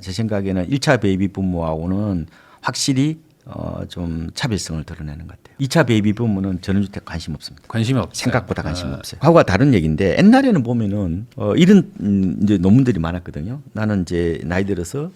S1: 제 생각에는 1차 베이비 부모하고는 확실히 좀 차별성을 드러내는 것 같아요. 2차 베이비 부모는 전원주택 관심 없습니다.
S2: 관심이 없어요.
S1: 생각보다 관심 없어요. 하고가 다른 얘기인데 옛날에는 보면은 이런 이제 논문들이 많았거든요. 나는 이제 나이 들어서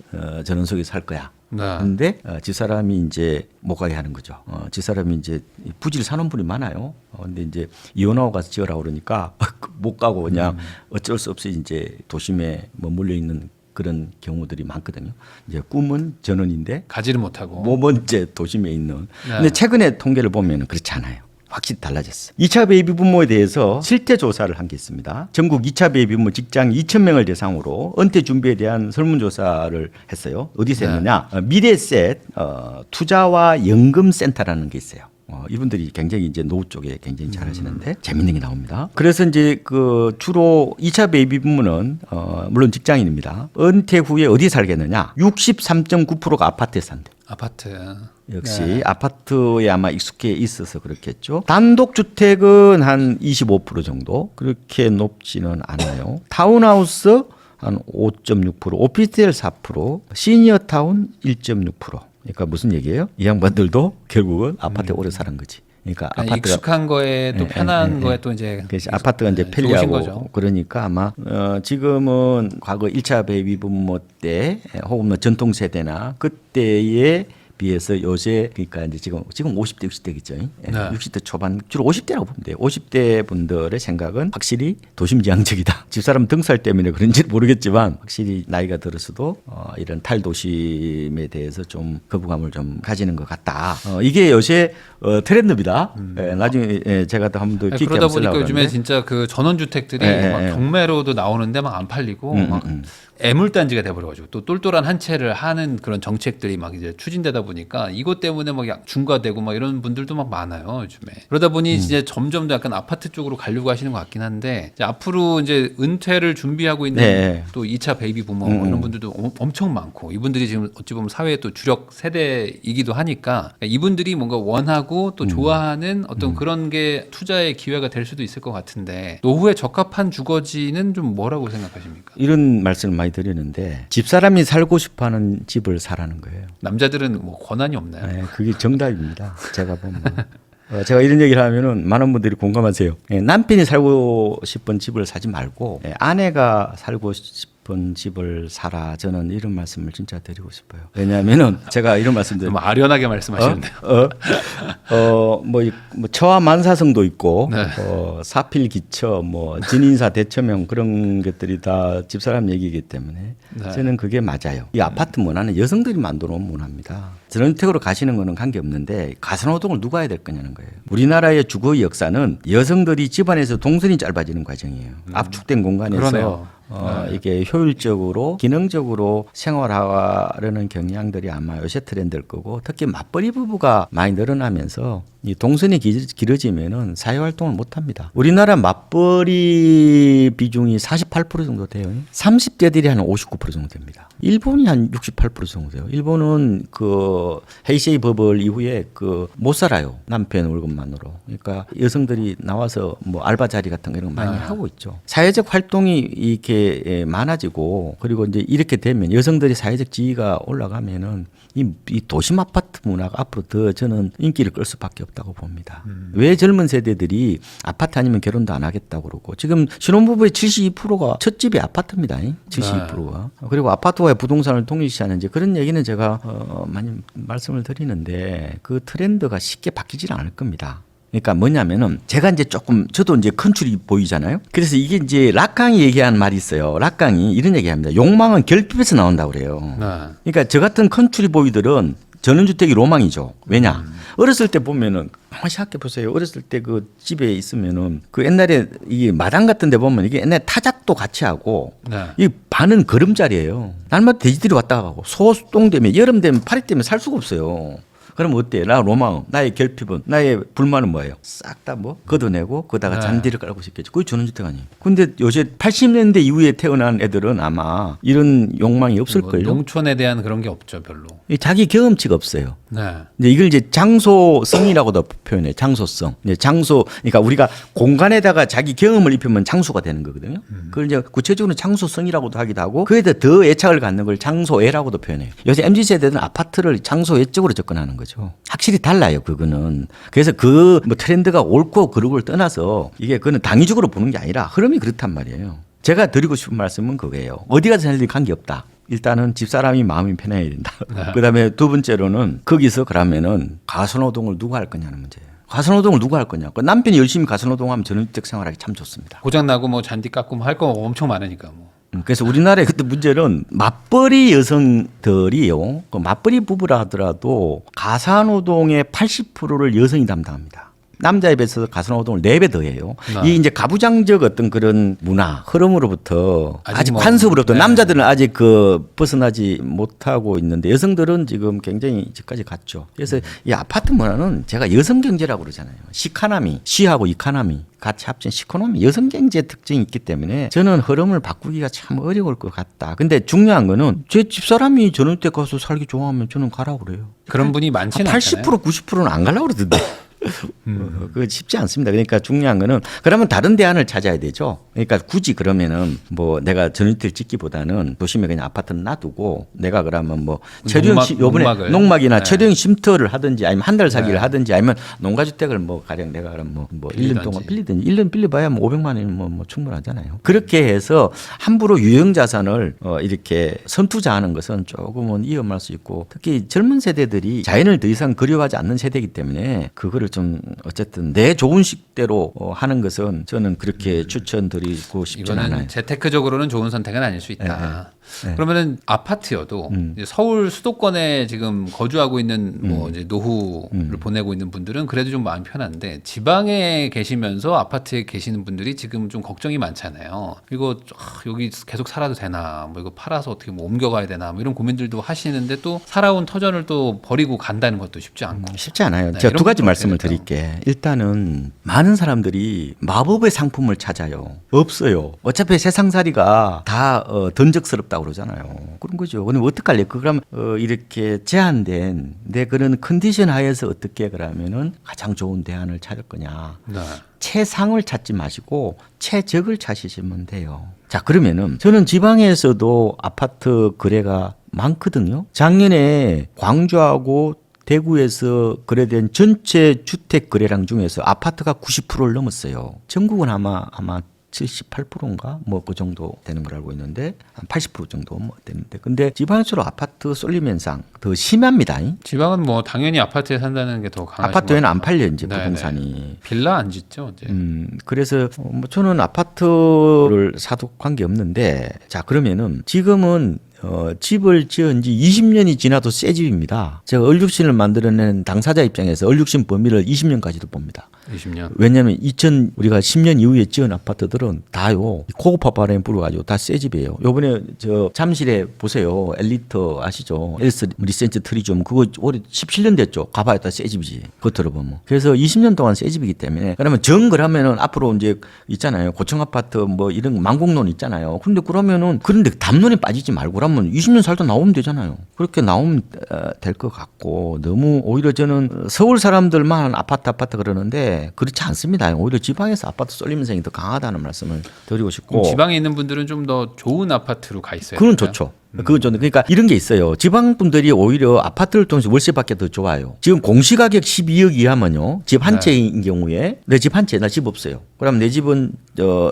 S1: 전원석에 살 거야.
S2: 네.
S1: 근데 집사람이 이제 못 가게 하는 거죠. 집사람이 이제 부지를 사는 분이 많아요. 근데 이제 이혼하고 가서 지으라고 그러니까 못 가고 그냥 어쩔 수 없이 이제 도심에 머물러 있는 그런 경우들이 많거든요. 이제 꿈은 전원인데
S2: 가지를 못하고
S1: 몸은 이제 도심에 있는.
S2: 네.
S1: 근데 최근에 통계를 보면 그렇지 않아요. 확실히 달라졌어요. 2차 베이비 부모에 대해서 실태 조사를 한 게 있습니다. 전국 2차 베이비 부모 직장 2,000명을 대상으로 은퇴 준비에 대한 설문조사를 했어요. 어디서 했느냐? 미래셋 투자와 연금센터라는 게 있어요. 이분들이 굉장히 이제 노후 쪽에 굉장히 잘 하시는데 재밌는 게 나옵니다. 그래서 이제 그 주로 2차 베이비 부모는 물론 직장인입니다. 은퇴 후에 어디 살겠느냐? 63.9%가 아파트에 산대.
S2: 아파트.
S1: 역시 아파트에 아마 익숙해 있어서 그렇겠죠. 단독주택은 한 25% 정도. 그렇게 높지는 않아요. 타운하우스 한 5.6%, 오피스텔 4%, 시니어타운 1.6%. 그러니까 무슨 얘기예요? 이 양반들도 결국은 아파트에 오래 사는 거지. 그러니까 아파트가
S2: 익숙한 거에 또 편한 거에 또 이제
S1: 그래서 아파트가 이제
S2: 좋으신
S1: 편리하고
S2: 거죠.
S1: 그러니까 아마 지금은 과거 1차 베이비 부모 때 혹은 뭐 전통 세대나 그때에 비해서 요새 그러니까 이제 지금 50대 60대겠죠.
S2: 네.
S1: 60대 초반 주로 50대라고 보면 돼요. 50대 분들의 생각은 확실히 도심지향적이다. 집사람 등살 때문에 그런지 모르겠지만 확실히 나이가 들어서도 이런 탈도심에 대해서 좀 거부감을 좀 가지는 것 같다. 이게 요새 트렌드입니다. 나중에 제가 또 한번 더 깊게
S2: 그러다
S1: 한번
S2: 보니까
S1: 쓰려고
S2: 요즘에
S1: 하는데.
S2: 진짜 그 전원주택들이 막 경매로도 나오는데 막 안 팔리고 막 애물단지가 돼버려가지고 또 똘똘한 한 채를 하는 그런 정책들이 막 이제 추진되다 보니까 이것 때문에 막 중과되고 막 이런 분들도 막 많아요 요즘에. 그러다 보니 진짜 점점 더 약간 아파트 쪽으로 가려고 하시는 것 같긴 한데 이제 앞으로 이제 은퇴를 준비하고 있는 또 2차 베이비 부모 이런 분들도 엄청 많고 이분들이 지금 어찌 보면 사회의 또 주력 세대이기도 하니까 이분들이 뭔가 원하고 또 좋아하는 어떤 그런 게 투자의 기회가 될 수도 있을 것 같은데 노후에 적합한 주거지는 좀 뭐라고 생각하십니까?
S1: 이런 말씀을 많이 드리는데 집사람이 살고 싶어하는 집을 사라는 거예요.
S2: 남자들은 뭐 권한이 없나요?
S1: 네, 그게 정답입니다. 제가 보면. 제가 이런 얘기를 하면은 많은 분들이 공감하세요. 남편이 살고 싶은 집을 사지 말고 아내가 살고 싶은 싶은 집을 사라. 저는 이런 말씀을 진짜 드리고 싶어요. 왜냐하면은 제가 이런 말씀드려요.
S2: 너무 아련하게 말씀하시는데요.
S1: 뭐 처와 만사성도 있고
S2: 네.
S1: 사필기처 뭐 진인사 대처명 그런 것들이 다 집사람 얘기이기 때문에
S2: 네.
S1: 저는 그게 맞아요. 이 아파트 문화는 여성들이 만들어 놓은 문화입니다. 전원주택으로 가시는 거는 관계없는데 가사노동을 누가 해야 될 거냐는 거예요. 우리나라의 주거의 역사는 여성들이 집안에서 동선이 짧아지는 과정이에요. 압축된 공간에서
S2: 그러네요.
S1: 이게 효율적으로 기능적으로 생활하려는 경향들이 아마 요새 트렌드일 거고 특히 맞벌이 부부가 많이 늘어나면서 이 동선이 길어지면은 사회활동을 못합니다. 우리나라 맞벌이 비중이 48% 정도 돼요. 30대들이 한 59% 정도 됩니다. 일본이 한 68% 정도 돼요. 일본은 그 헤이세이 버블 이후에 그 못 살아요. 남편 월급만으로. 그러니까 여성들이 나와서 뭐 알바 자리 같은 거 이런 거 많이 하고 있죠. 사회적 활동이 이렇게 많아지고 그리고 이제 이렇게 되면 여성들이 사회적 지위가 올라가면은 이 도심 아파트 문화가 앞으로 더 저는 인기를 끌 수밖에 없다고 봅니다. 왜 젊은 세대들이 아파트 아니면 결혼도 안 하겠다고 그러고 지금 신혼부부의 72%가 첫 집이 아파트입니다. 72%가. 그리고 아파트와의 부동산을 동일시하는지 그런 얘기는 제가 많이 말씀을 드리는데 그 트렌드가 쉽게 바뀌지는 않을 겁니다. 그러니까 뭐냐면은 제가 이제 조금 저도 이제 컨출이 보이잖아요. 그래서 이게 이제 락강이 얘기한 말이 있어요. 락강이 이런 얘기합니다. 욕망은 결핍에서 나온다고 그래요.
S2: 네.
S1: 그러니까 저 같은 컨츄리 보이들은 전원주택이 로망이죠. 왜냐? 어렸을 때 보면은 한번 생각해 보세요. 어렸을 때 그 집에 있으면은 그 옛날에 이 마당 같은 데 보면 이게 옛날에 타작도 같이 하고
S2: 네.
S1: 이 반은 거름자리예요. 날마다 돼지들이 왔다 가고 소똥 되면 여름 되면 파리 때문에 살 수가 없어요. 그럼 어때? 나 로망, 나의 결핍은, 나의 불만은 뭐예요? 싹 다 뭐 걷어내고 거기다가
S2: 네.
S1: 잔디를 깔고 싶겠죠. 그게 전원주택 아니에요. 근데 요새 80년대 이후에 태어난 애들은 아마 이런 욕망이 없을걸요.
S2: 농촌에 대한 그런 게 없죠, 별로.
S1: 자기 경험치가 없어요.
S2: 네.
S1: 이제 이걸 이제 장소성이라고도 표현해요. 장소성. 이제 장소, 그러니까 우리가 공간에다가 자기 경험을 입히면 장소가 되는 거거든요. 그걸 이제 구체적으로 장소성이라고도 하기도 하고, 그에 더 애착을 갖는 걸 장소애라고도 표현해요. 요새 MZ 세대는 아파트를 장소애적으로 접근하는 거죠. 확실히 달라요, 그거는. 그래서 그 뭐 트렌드가 옳고 그르고를 떠나서 이게 그거는 당위적으로 보는 게 아니라 흐름이 그렇단 말이에요. 제가 드리고 싶은 말씀은 그거예요. 어디 가서 살든 관계없다. 일단은 집사람이 마음이 편해야 된다. 그다음에 두 번째로는 거기서 그러면은 가수노동을 누가 할 거냐는 문제예요. 가수노동을 누가 할 거냐. 그 남편이 열심히 가수노동하면 전원주택 생활하기 참 좋습니다.
S2: 고장 나고 뭐 잔디 깎고 뭐 할 거 엄청 많으니까 뭐.
S1: 그래서 우리나라의 그때 문제는 맞벌이 여성들이요. 그 맞벌이 부부라 하더라도 가사노동의 80%를 여성이 담당합니다. 남자에 비해서 가사노동을 4배 더 해요.
S2: 네.
S1: 이 이제 가부장적 어떤 그런 문화, 흐름으로부터 아직
S2: 뭐,
S1: 관습으로부터
S2: 네.
S1: 남자들은 아직 그 벗어나지 못하고 있는데 여성들은 지금 굉장히 이제까지 갔죠. 그래서 이 아파트 문화는 제가 여성 경제라고 그러잖아요. 시카나미, 시하고 이카나미 같이 합친 시코노미 여성 경제 특징이 있기 때문에 저는 흐름을 바꾸기가 참 어려울 것 같다. 근데 중요한 거는 제 집사람이 전원주택 가서 살기 좋아하면 저는 가라고 그래요.
S2: 그런 분이 많지는 않잖아요.
S1: 80% 90%는 안 가려고 그러던데. 그거 쉽지 않습니다. 그러니까 중요한 거는 그러면 다른 대안을 찾아야 되죠. 그러니까 굳이 그러면은 뭐 내가 전원주택 짓기보다는 도심에 그냥 아파트는 놔두고 내가 그러면 뭐 체류형 요번에 농막이나
S2: 네.
S1: 체류형 쉼터를 하든지 아니면 한 달 사기를 하든지 아니면 농가주택을 뭐 가령 내가 그럼 뭐 1년 동안 빌리든지 1년 빌려봐야 뭐 500만 원이면 뭐 충분하잖아요. 그렇게 해서 함부로 유형 자산을 이렇게 선투자하는 것은 조금은 위험할 수 있고 특히 젊은 세대들이 자연을 더 이상 그리워하지 않는 세대이기 때문에 그거를 좀 어쨌든 내 좋은 식대로 하는 것은 저는 그렇게 추천드리고 싶지는 않아요.
S2: 이거는 재테크적으로는 좋은 선택은 아닐 수 있다.
S1: 네.
S2: 그러면은 아파트여도 이제 서울 수도권에 지금 거주하고 있는 뭐 이제 노후를 보내고 있는 분들은 그래도 좀 마음이 편한데 지방에 계시면서 아파트에 계시는 분들이 지금 좀 걱정이 많잖아요. 이거 여기 계속 살아도 되나? 뭐 이거 팔아서 어떻게 뭐 옮겨가야 되나? 뭐 이런 고민들도 하시는데 또 살아온 터전을 또 버리고 간다는 것도 쉽지 않고.
S1: 쉽지 않아요.
S2: 네,
S1: 제가 두 가지
S2: 이런
S1: 말씀을
S2: 것도
S1: 드릴게. 일단은 많은 사람들이 마법의 상품을 찾아요. 없어요. 어차피 세상살이가 다 던적스럽다고 그러잖아요. 그런 거죠. 근데 어떡할래? 그럼 이렇게 제한된 내 그런 컨디션 하에서 어떻게 그러면은 가장 좋은 대안을 찾을 거냐.
S2: 네.
S1: 최상을 찾지 마시고 최적을 찾으시면 돼요. 자, 그러면은 저는 지방에서도 아파트 거래가 많거든요. 작년에 광주하고 대구에서 거래된 전체 주택 거래량 중에서 아파트가 90%를 넘었어요. 전국은 아마 78%인가 뭐 그 정도 되는 걸 알고 있는데 한 80% 정도 뭐 되는데 근데 지방에서로 아파트 쏠림 현상 더 심합니다.
S2: 지방은 뭐 당연히 아파트에 산다는 게 더 강하죠.
S1: 아파트에는 안 팔려 이제
S2: 네네.
S1: 부동산이.
S2: 빌라 안 짓죠 이제.
S1: 그래서 뭐 저는 아파트를 사도 관계 없는데 자 그러면은 지금은 집을 지은 지 20년이 지나도 새 집입니다. 제가 얼육신을 만들어낸 당사자 입장에서 얼육신 범위를 20년까지도 봅니다.
S2: 20년.
S1: 왜냐하면 우리가 10년 이후에 지은 아파트들은 다요 고급화 바람에 불어가지고 다 새 집이에요. 요번에 저 잠실에 보세요. 엘리트 아시죠? 엘스 리센트 트리좀 그거 올해 17년 됐죠. 가봐야 다 새 집이지. 겉으로 보면. 그래서 20년 동안 새 집이기 때문에 그러면 정글하면은 앞으로 이제 있잖아요. 고층 아파트 뭐 이런 망곡론 있잖아요. 근데 그러면은 그런데 담론에 빠지지 말고 그러면 20년 살다 나오면 되잖아요. 그렇게 나오면 될 것 같고 너무 오히려 저는 서울 사람들만 아파트 그러는데 그렇지 않습니다. 오히려 지방에서 아파트 쏠림 현상이 더 강하다는 말씀을 드리고 싶고.
S2: 지방에 있는 분들은 좀 더 좋은 아파트로 가 있어요.
S1: 그건 좋죠. 그건 좋은데 그러니까 이런 게 있어요. 지방 분들이 오히려 아파트를 통해서 월세 받기 더 좋아요. 지금 공시가격 12억 이하면요. 집 한 채인 경우에 내 집 한 채, 나 집 없어요. 그럼 내 집은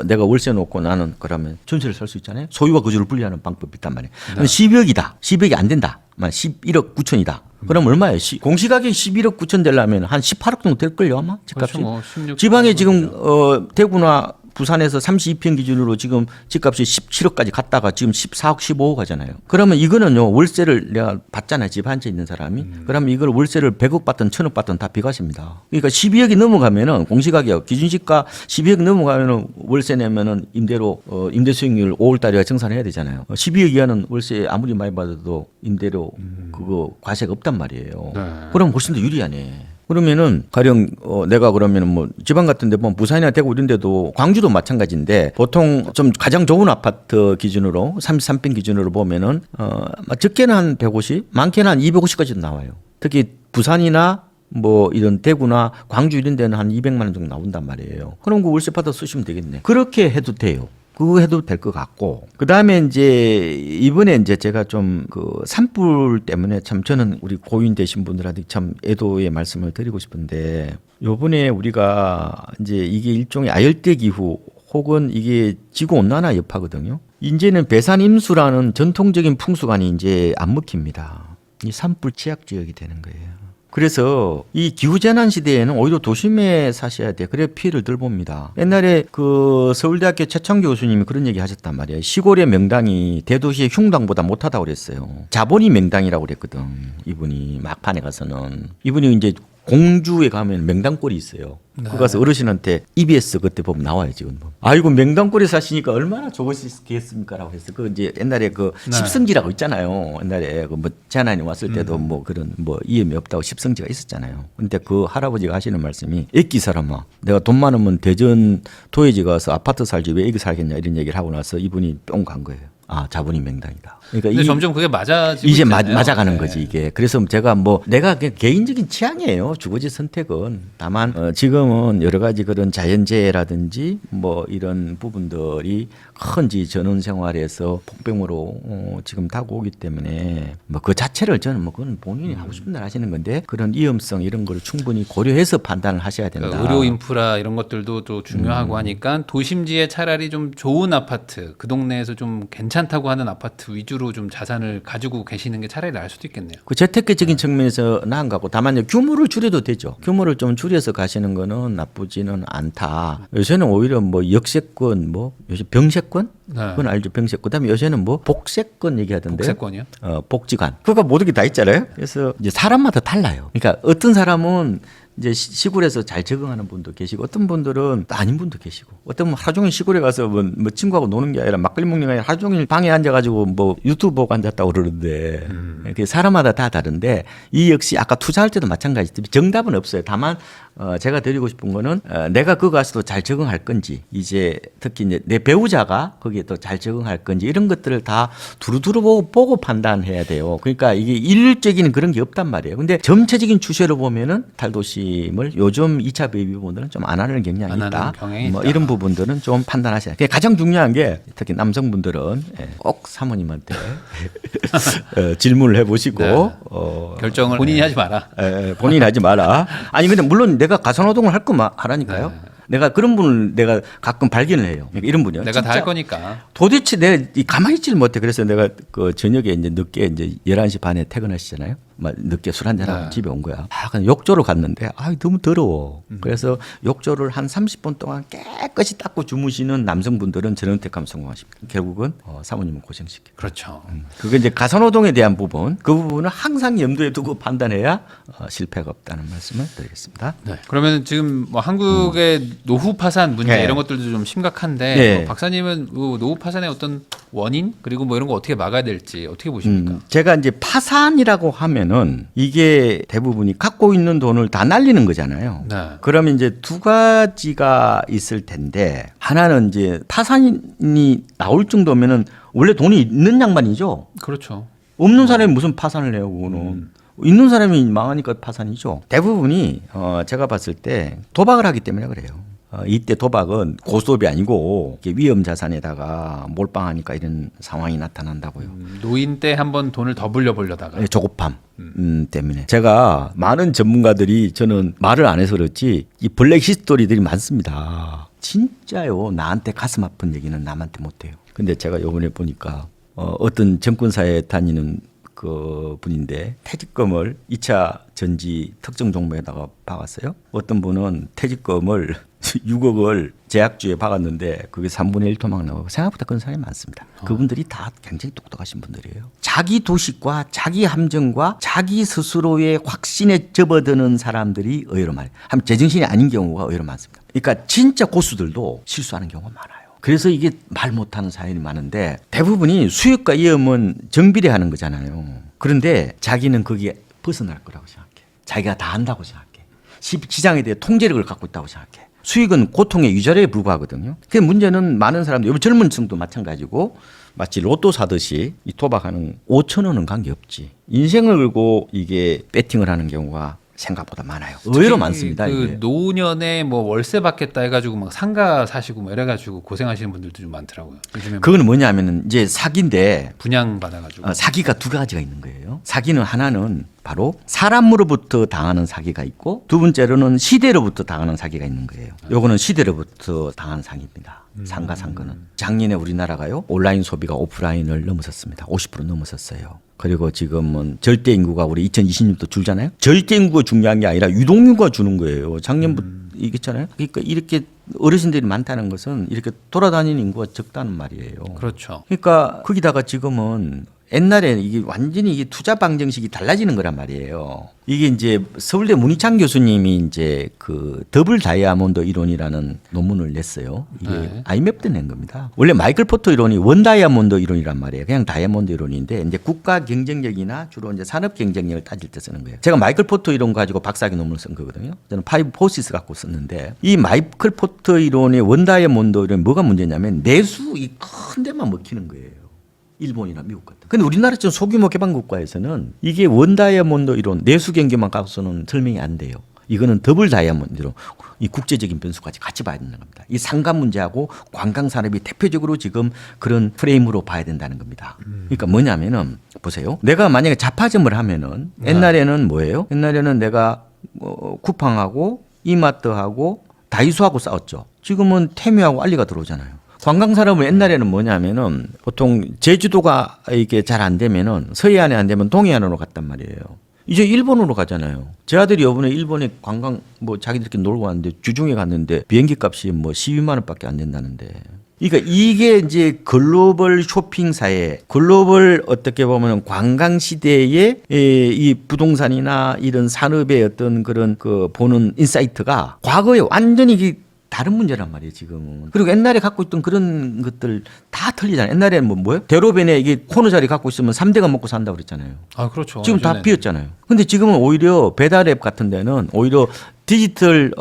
S1: 내가 월세 놓고 나는 그러면 전세를 살 수 있잖아요. 소유와 거주를 분리하는 방법이 있단 말이에요. 12억이다. 12억이 안 된다. 11억 9천이다. 그럼 얼마예요? 공시가격 11억 9천 되려면 한 18억 정도 될걸요 아마 집값이.
S2: 그렇죠, 뭐 16,
S1: 지방에 지금 대구나 부산에서 32평 기준으로 지금 집값이 17억까지 갔다가 지금 14억 15억 하잖아요. 그러면 이거는요 월세를 내가 받잖아요. 집 한 채 있는 사람이. 그러면 이걸 월세를 100억 받든 1000억 받든 다 비과세입니다. 그러니까 12억이 넘어가면은 공시가격 기준시가 12억 넘어가면은 월세 내면은 임대 수익률 5월 달에 정산해야 되잖아요. 12억 이하는 월세 아무리 많이 받아도 임대료 그거 과세가 없단 말이에요.
S2: 네.
S1: 그럼 훨씬 더 유리하네. 그러면은 가령 내가 그러면은 뭐 지방 같은 데 보면 부산이나 대구 이런 데도 광주도 마찬가지인데 보통 좀 가장 좋은 아파트 기준으로 33평 기준으로 보면은 적게는 한 150, 많게는 한 250까지도 나와요. 특히 부산이나 뭐 이런 대구나 광주 이런 데는 한 200만 원 정도 나온단 말이에요. 그럼 그 월세 받아 쓰시면 되겠네. 그렇게 해도 돼요. 그거 해도 될 것 같고. 그 다음에 이제 이번에 이제 제가 좀 그 산불 때문에 참 저는 우리 고인 되신 분들한테 참 애도의 말씀을 드리고 싶은데 요번에 우리가 이제 이게 일종의 아열대 기후 혹은 이게 지구 온난화 여파거든요. 이제는 배산 임수라는 전통적인 풍수관이 이제 안 먹힙니다. 이 산불 취약 지역이 되는 거예요. 그래서 이 기후재난 시대에는 오히려 도심에 사셔야 돼. 그래 피해를 덜 봅니다. 옛날에 그 서울대학교 최창규 교수님이 그런 얘기 하셨단 말이에요. 시골의 명당이 대도시의 흉당보다 못하다고 그랬어요. 자본이 명당이라고 그랬거든. 이분이 막판에 가서는. 이분이 이제 공주에 가면 명당골이 있어요. 그 가서 어르신한테 EBS 그때 보면 나와요 지금. 아이고 명당골에 사시니까 얼마나 좋으시겠습니까라고 했어. 그 이제 옛날에 그 십성지라고 있잖아요. 옛날에 그 뭐 재난이 왔을 때도 뭐 그런 뭐 이음이 없다고 십성지가 있었잖아요. 근데 그 할아버지가 하시는 말씀이 애기 사람아, 내가 돈 많으면 대전 도예지 가서 아파트 살지 왜 애기 살겠냐 이런 얘기를 하고 나서 이분이 뿅 간 거예요. 아, 자본이 명당이다. 그러니까
S2: 근데 점점 그게 맞아지고
S1: 이제
S2: 있잖아요.
S1: 맞아가는
S2: 네.
S1: 거지 이게. 그래서 제가 뭐 내가 그냥 개인적인 취향이에요. 주거지 선택은. 다만 지금은 여러 가지 그런 자연재해라든지 뭐 이런 부분들이 큰지 전원 생활에서 폭병으로 지금 다가오기 때문에 뭐 그 자체를 저는 뭐 그건 본인이 하고 싶은 대로 하시는 건데 그런 위험성 이런 걸 충분히 고려해서 판단을 하셔야 된다.
S2: 그러니까 의료 인프라 이런 것들도 또 중요하고 하니까 도심지에 차라리 좀 좋은 아파트, 그 동네에서 좀 괜찮다고 하는 아파트 위주로 좀 자산을 가지고 계시는 게 차라리 나을 수도 있겠네요.
S1: 그 재테크적인 측면에서 나은 거고 다만 규모를 줄여도 되죠. 규모를 좀 줄여서 가시는 거는 나쁘지는 않다. 요새는 오히려 뭐 역세권 뭐 요새 병세권 그건 알죠. 병세권. 그다음에 요새는 뭐 복세권 얘기하던데.
S2: 복세권이요?
S1: 복지관. 그거 모든 게 다 있잖아요. 그래서 이제 사람마다 달라요. 그러니까 어떤 사람은 이제 시골에서 잘 적응하는 분도 계시고 어떤 분들은 아닌 분도 계시고 어떤 분 하루 종일 시골에 가서 뭐 친구하고 노는 게 아니라 막걸리 먹는 게 아니라 하루 종일 방에 앉아가지고 뭐 유튜브 보고 앉았다고 그러는데 그게 사람마다 다 다른데 이 역시 아까 투자할 때도 마찬가지지 정답은 없어요. 다만 제가 드리고 싶은 거는 내가 그거 가서도 잘 적응할 건지 이제 특히 이제 내 배우자가 거기에 또 잘 적응할 건지 이런 것들을 다 두루두루 보고 판단해야 돼요. 그러니까 이게 일률적인 그런 게 없단 말이에요. 근데 전체적인 추세로 보면은 탈도심을 요즘 2차 배비 부분들은 좀 안 하는 경향이
S2: 안
S1: 있다.
S2: 하는 경향이
S1: 뭐
S2: 있다.
S1: 이런 부분들은 좀 판단하셔야 돼요. 가장 중요한 게 특히 남성분들은 꼭 사모님한테 질문을 해보시고
S2: 네. 결정을 본인이 하지 마라.
S1: 본인이 하지 마라. 아니 근데 물론 내가 가사노동을 할 거면 하라니까요. 내가 그런 분을 내가 가끔 발견을 해요. 그러니까 이런 분이요.
S2: 내가 다 할
S1: 진짜
S2: 거니까.
S1: 도대체 내가 가만히 있지를 못해. 그래서 내가 그 저녁에 이제 늦게 이제 11시 반에 퇴근하시잖아요. 막 늦게 술 한잔하고
S2: 네.
S1: 집에 온 거야. 그냥 욕조로 갔는데 너무 더러워. 그래서 욕조를 한 30분 동안 깨끗이 닦고 주무시는 남성분들은 저런 택하면 성공하십니다. 결국은 사모님은 고생시켜.
S2: 그렇죠.
S1: 그게 이제 가사노동에 대한 부분, 그 부분은 항상 염두에 두고 판단해야 실패가 없다는 말씀을 드리겠습니다.
S2: 네. 그러면 지금 뭐 한국의 노후 파산 문제
S1: 네.
S2: 이런 것들도 좀 심각한데
S1: 네.
S2: 박사님은 그 노후 파산의 어떤 원인 그리고 뭐 이런 거 어떻게 막아야 될지 어떻게 보십니까?
S1: 제가 이제 파산이라고 하면은 이게 대부분이 갖고 있는 돈을 다 날리는 거잖아요.
S2: 네.
S1: 그러면 이제 두 가지가 있을 텐데 하나는 이제 파산이 나올 정도면은 원래 돈이 있는 양반이죠.
S2: 그렇죠.
S1: 없는 사람이 무슨 파산을 해요, 그거는. 있는 사람이 망하니까 파산이죠. 대부분이 제가 봤을 때 도박을 하기 때문에 그래요. 이때 도박은 고스톱이 아니고 이렇게 위험 자산에다가 몰빵하니까 이런 상황이 나타난다고요.
S2: 노인 때 한번 돈을 더 불려보려다가
S1: 조급함 때문에 제가 많은 전문가들이 저는 말을 안 해서 그렇지 이 블랙 히스토리들이 많습니다. 진짜요. 나한테 가슴 아픈 얘기는 남한테 못해요. 근데 제가 요번에 보니까 어떤 정권사에 다니는 그 분인데 퇴직금을 2차 전지 특정 종목에다가 박았어요. 어떤 분은 퇴직금을 6억을 제약주에 박았는데 그게 3분의 1 토막 나오고 생각보다 그런 사람이 많습니다. 그분들이 다 굉장히 똑똑하신 분들이에요. 자기 도식과 자기 함정과 자기 스스로의 확신에 접어드는 사람들이 의외로 많아요. 한 제정신이 아닌 경우가 의외로 많습니다. 그러니까 진짜 고수들도 실수하는 경우가 많아요. 그래서 이게 말 못하는 사연이 많은데 대부분이 수익과 위험은 정비례하는 거잖아요. 그런데 자기는 거기에 벗어날 거라고 생각해. 자기가 다 한다고 생각해. 시장에 대해 통제력을 갖고 있다고 생각해. 수익은 고통의 유자료에 불과하거든요. 그 문제는 많은 사람들, 요즘 젊은 층도 마찬가지고 마치 로또 사듯이 이 도박하는 5천 원은 관계없지. 인생을 걸고 이게 배팅을 하는 경우가 생각보다 많아요. 의외로 많습니다.
S2: 그
S1: 이게.
S2: 노년에 뭐 월세 받겠다 해가지고 막 상가 사시고 뭐 이래가지고 고생하시는 분들도 좀 많더라고요. 요즘에
S1: 그거는 뭐냐면은 이제 사기인데
S2: 분양 받아가지고
S1: 사기가 두 가지가 있는 거예요. 사기는 하나는 바로 사람으로부터 당하는 사기가 있고 두 번째로는 시대로부터 당하는 사기가 있는 거예요. 요거는 시대로부터 당하는 사기입니다. 상가 산 거는. 작년에 우리나라가요. 온라인 소비가 오프라인을 넘어섰습니다. 50% 넘어섰어요. 그리고 지금은 절대 인구가 우리 2020년도 줄잖아요. 절대 인구가 중요한 게 아니라 유동인구가 주는 거예요. 작년부터 이겼잖아요. 그러니까 이렇게 어르신들이 많다는 것은 이렇게 돌아다니는 인구가 적다는 말이에요.
S2: 그렇죠.
S1: 그러니까 거기다가 지금은 옛날에 이게 완전히 이게 투자 방정식이 달라지는 거란 말이에요. 이게 이제 서울대 문희창 교수님이 이제 그 더블 다이아몬드 이론이라는 논문을 냈어요. 이게
S2: 네.
S1: IMF 때 낸 겁니다. 원래 마이클 포터 이론이 원 다이아몬드 이론이란 말이에요. 그냥 다이아몬드 이론인데 이제 국가 경쟁력이나 주로 이제 산업 경쟁력을 따질 때 쓰는 거예요. 제가 마이클 포터 이론 가지고 박사학위 논문을 쓴 거거든요. 저는 파이브 포시스 갖고 썼는데 이 마이클 포터 이론의 원 다이아몬드 이론이 뭐가 문제냐면 내수 이 큰 데만 먹히는 거예요. 일본이나 미국 같은. 근데 우리나라처럼 소규모 개발 국가에서는 이게 원 다이아몬드 이론 내수 경계만 갖고서는 설명이 안 돼요. 이거는 더블 다이아몬드로 이 국제적인 변수까지 같이 봐야 된다는 겁니다. 이 상가 문제하고 관광 산업이 대표적으로 지금 그런 프레임으로 봐야 된다는 겁니다. 그러니까 뭐냐면은 보세요. 내가 만약에 잡화점을 하면은 옛날에는 뭐예요? 옛날에는 내가 쿠팡하고 이마트하고 다이소하고 싸웠죠. 지금은 테미하고 알리가 들어오잖아요. 관광산업은 옛날에는 뭐냐면은 보통 제주도가 이게 잘 안 되면은 서해안에 안 되면 동해안으로 갔단 말이에요. 이제 일본으로 가잖아요. 제 아들이 이번에 일본에 관광 뭐 자기들끼리 놀고 왔는데 주중에 갔는데 비행기 값이 뭐 12만 원밖에 안 된다는데. 그러니까 이게 이제 글로벌 쇼핑 사회, 글로벌 어떻게 보면 관광 시대의 이 부동산이나 이런 산업의 어떤 그런 그 보는 인사이트가 과거에 완전히 다른 문제란 말이에요, 지금은. 그리고 옛날에 갖고 있던 그런 것들 다 틀리잖아요. 옛날에는 뭐예요? 대로변에 이게 코너 자리 갖고 있으면 3대가 먹고 산다고 그랬잖아요.
S2: 아, 그렇죠.
S1: 지금 다
S2: 예전에는.
S1: 비었잖아요. 근데 지금은 오히려 배달 앱 같은 데는 오히려 디지털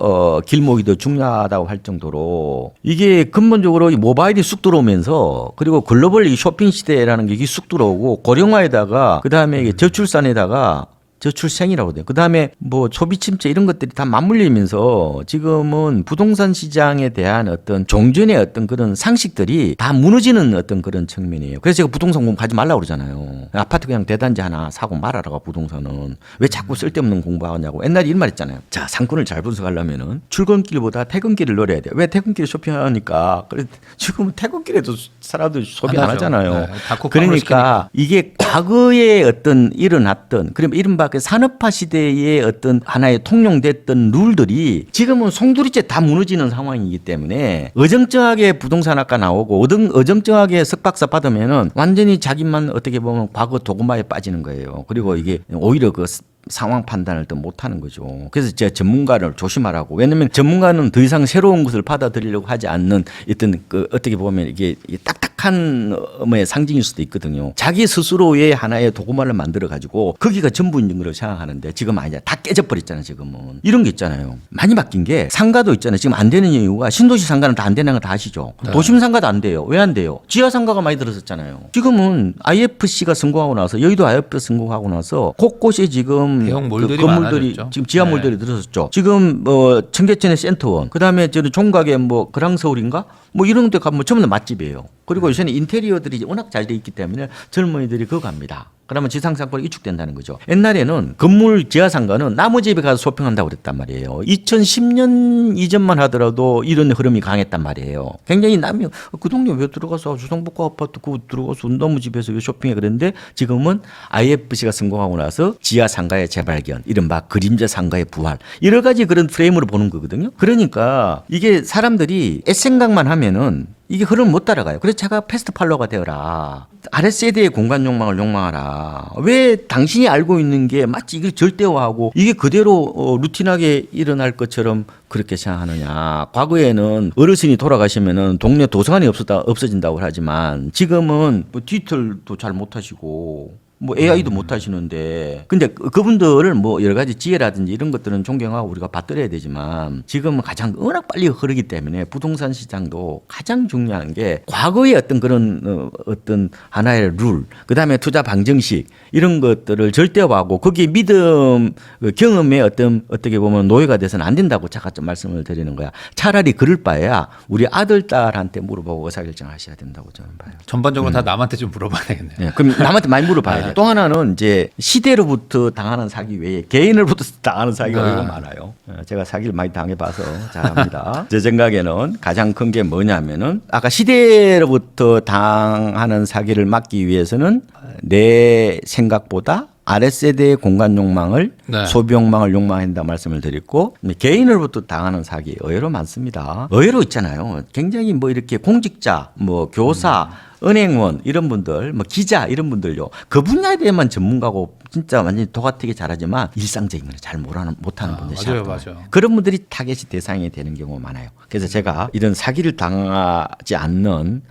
S1: 길목이 더 중요하다고 할 정도로 이게 근본적으로 이 모바일이 쑥 들어오면서 그리고 글로벌 이 쇼핑 시대라는 게 이게 쑥 들어오고 고령화에다가 그다음에 이게 저출산에다가 저출생이라고 돼요. 그다음에 뭐 소비 침체 이런 것들이 다 맞물리면서 지금은 부동산 시장에 대한 어떤 종전의 어떤 그런 상식들이 다 무너지는 어떤 그런 측면이에요. 그래서 제가 부동산 공부하지 말라고 그러잖아요. 아파트 그냥 대단지 하나 사고 말아라가 부동산은 왜 자꾸 쓸데없는 공부하냐고. 옛날에 이런 말 했잖아요. 자, 상권을 잘 분석하려면은 출근길보다 퇴근길을 노려야 돼요. 왜 퇴근길에 쇼핑하니까. 그래 지금은 퇴근길에도 사람들이 소비 안 하잖아요.
S2: 네, 다 쿠팡으로
S1: 그러니까 이게 과거에 어떤 일어났던 그럼 이른바 그 산업화 시대의 어떤 하나의 통용됐던 룰들이 지금은 송두리째 다 무너지는 상황이기 때문에 어정쩡하게 부동산학과 나오고 어정쩡하게 석박사 받으면은 완전히 자기만 어떻게 보면 과거 도구마에 빠지는 거예요. 그리고 이게 오히려 그 상황 판단을 더 못하는 거죠. 그래서 제가 전문가를 조심하라고. 왜냐하면 전문가는 더 이상 새로운 것을 받아들이려고 하지 않는 어떤 그 어떻게 보면 이게 딱딱한 의 상징일 수도 있거든요. 자기 스스로의 하나의 도구마를 만들어 가지고 거기가 전부인 걸로 생각하는데 지금 아니야. 다 깨져버렸잖아요. 지금은 이런 게 있잖아요. 많이 바뀐 게 상가도 있잖아요. 지금 안 되는 이유가 신도시 상가는 다 안 되는 거 다 아시죠?
S2: 네.
S1: 도심 상가도 안 돼요. 왜 안 돼요? 지하 상가가 많이 들어섰잖아요. 지금은 IFC가 성공하고 나서 여의도 IFC가 성공하고 나서 곳곳에 지금
S2: 대형 몰들이
S1: 건물들이
S2: 많아졌죠.
S1: 지금 지하
S2: 네.
S1: 몰들이 들어섰죠. 지금 뭐 청계천의 센터원, 그다음에 저는 종각에 뭐 그랑서울인가 뭐 이런 데 가면 전부 다 맛집이에요. 그리고 요새는 인테리어들이 워낙 잘 돼 있기 때문에 젊은이들이 그거 갑니다. 그러면 지상상권이 위축된다는 거죠. 옛날에는 건물 지하상가는 나무 집에 가서 쇼핑한다고 그랬단 말이에요. 2010년 이전만 하더라도 이런 흐름이 강했단 말이에요. 굉장히 남이 그 동네 왜 들어가서 주상복합 아파트 그거 들어가서 나무 집에서 왜 쇼핑해 그랬는데 지금은 IFC가 성공하고 나서 지하상가의 재발견, 이른바 그림자 상가의 부활, 여러 가지 그런 프레임으로 보는 거거든요. 그러니까 이게 사람들이 애생각만 하면은 이게 흐름 못 따라가요. 그래서 제가 패스트 팔로워가 되어라. 아랫세대의 공간 욕망을 욕망하라. 왜 당신이 알고 있는 게 마치 이걸 절대화하고 이게 그대로 루틴하게 일어날 것처럼 그렇게 생각하느냐. 과거에는 어르신이 돌아가시면은 동네 도서관이 없어진다고 하지만 지금은 뭐 디지털도 잘 못하시고 뭐 AI도 못 하시는데 근데 그분들을 뭐 여러 가지 지혜라든지 이런 것들은 존경하고 우리가 받들어야 되지만 지금은 가장 워낙 빨리 흐르기 때문에 부동산 시장도 가장 중요한 게 과거의 어떤 그런 어떤 하나의 룰, 그다음에 투자 방정식 이런 것들을 절대화하고 거기에 믿음, 경험의 어떻게 보면 노예가 돼서는 안 된다고 제가 좀 말씀을 드리는 거야. 차라리 그럴 바에야 우리 아들 딸한테 물어보고 의사결정하셔야 된다고 저는 봐요.
S2: 전반적으로 다 남한테 좀 물어봐야 되겠네요.
S1: 네, 그럼 남한테 많이 물어봐야 돼요. 또 하나는 이제 시대로부터 당하는 사기 외에 개인으로부터 당하는 사기가
S2: 네.
S1: 얼마나 많아요. 제가 사기를 많이 당해봐서 잘합니다. 제 생각에는 가장 큰 게 뭐냐면은 아까 시대로부터 당하는 사기를 막기 위해서는 내 생각보다 아랫세대의 공간 욕망을
S2: 네.
S1: 소비 욕망을 욕망한다 말씀을 드렸고 개인으로부터 당하는 사기 의외로 많습니다. 의외로 있잖아요. 굉장히 뭐 이렇게 공직자, 뭐 교사, 은행원 이런 분들, 뭐 기자 이런 분들요. 그 분야에 대해만 전문가고 진짜 완전히 도가되게 잘하지만 일상적인 걸 잘 못하는 분들
S2: 맞아요.
S1: 그런 분들이 타겟이 대상이 되는 경우가 많아요. 그래서 제가 이런 사기를 당하지 않는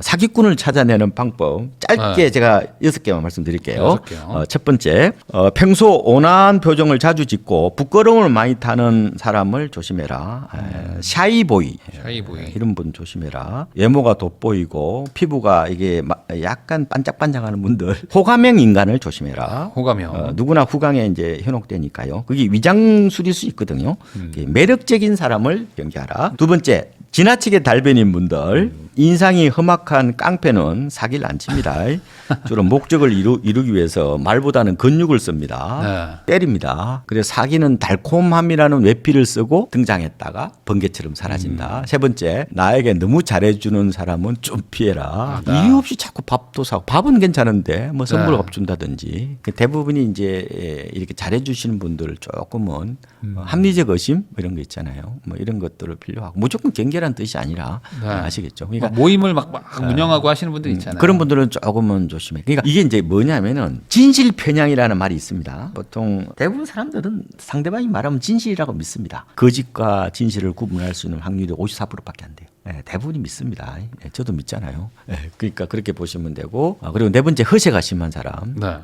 S1: 사기꾼을 찾아내는 방법 짧게 제가 6개만 말씀드릴게요.
S2: 6개요.
S1: 첫 번째, 평소 온화한 표정을 자주 짓고 부끄러움을 많이 타는 사람을 조심해라. 샤이보이.
S2: 샤이보이.
S1: 이런 분 조심해라. 외모가 돋보이고 피부가 이게 약간 반짝반짝하는 분들. 호감형 인간을 조심해라.
S2: 호감형.
S1: 누구나 후광에 이제 현혹되니까요. 그게 위장술일 수 있거든요. 매력적인 사람을 경계하라. 두 번째, 지나치게 달변인 분들, 인상이 험악한 깡패는 사기를 안 칩니다. 주로 목적을 이루기 위해서 말보다는 근육을 씁니다. 때립니다. 그래서 사기는 달콤함이라는 외피를 쓰고 등장했다가 번개처럼 사라진다. 세 번째, 나에게 너무 잘해주는 사람은 좀 피해라. 이유 없이 자꾸 밥도 사고, 밥은 괜찮은데 뭐 선물을 준다든지. 대부분이 이제 이렇게 잘해주시는 분들을 조금은 합리적 의심 이런 거 있잖아요. 뭐 이런 것들을 필요하고 무조건 경계란 뜻이 아니라 아시겠죠. 그러니까
S2: 모임을 막 운영하고 하시는 분들 있잖아요.
S1: 그런 분들은 조금은 조심해. 그러니까 이게 이제 뭐냐면은 진실 편향이라는 말이 있습니다. 보통 대부분 사람들은 상대방이 말하면 진실이라고 믿습니다. 거짓과 진실을 구분할 수 있는 확률이 54%밖에 안 돼요. 네, 대부분이 믿습니다. 네, 저도 믿잖아요. 네, 그러니까 그렇게 보시면 되고 그리고 네 번째 허세가 심한 사람.
S2: 네.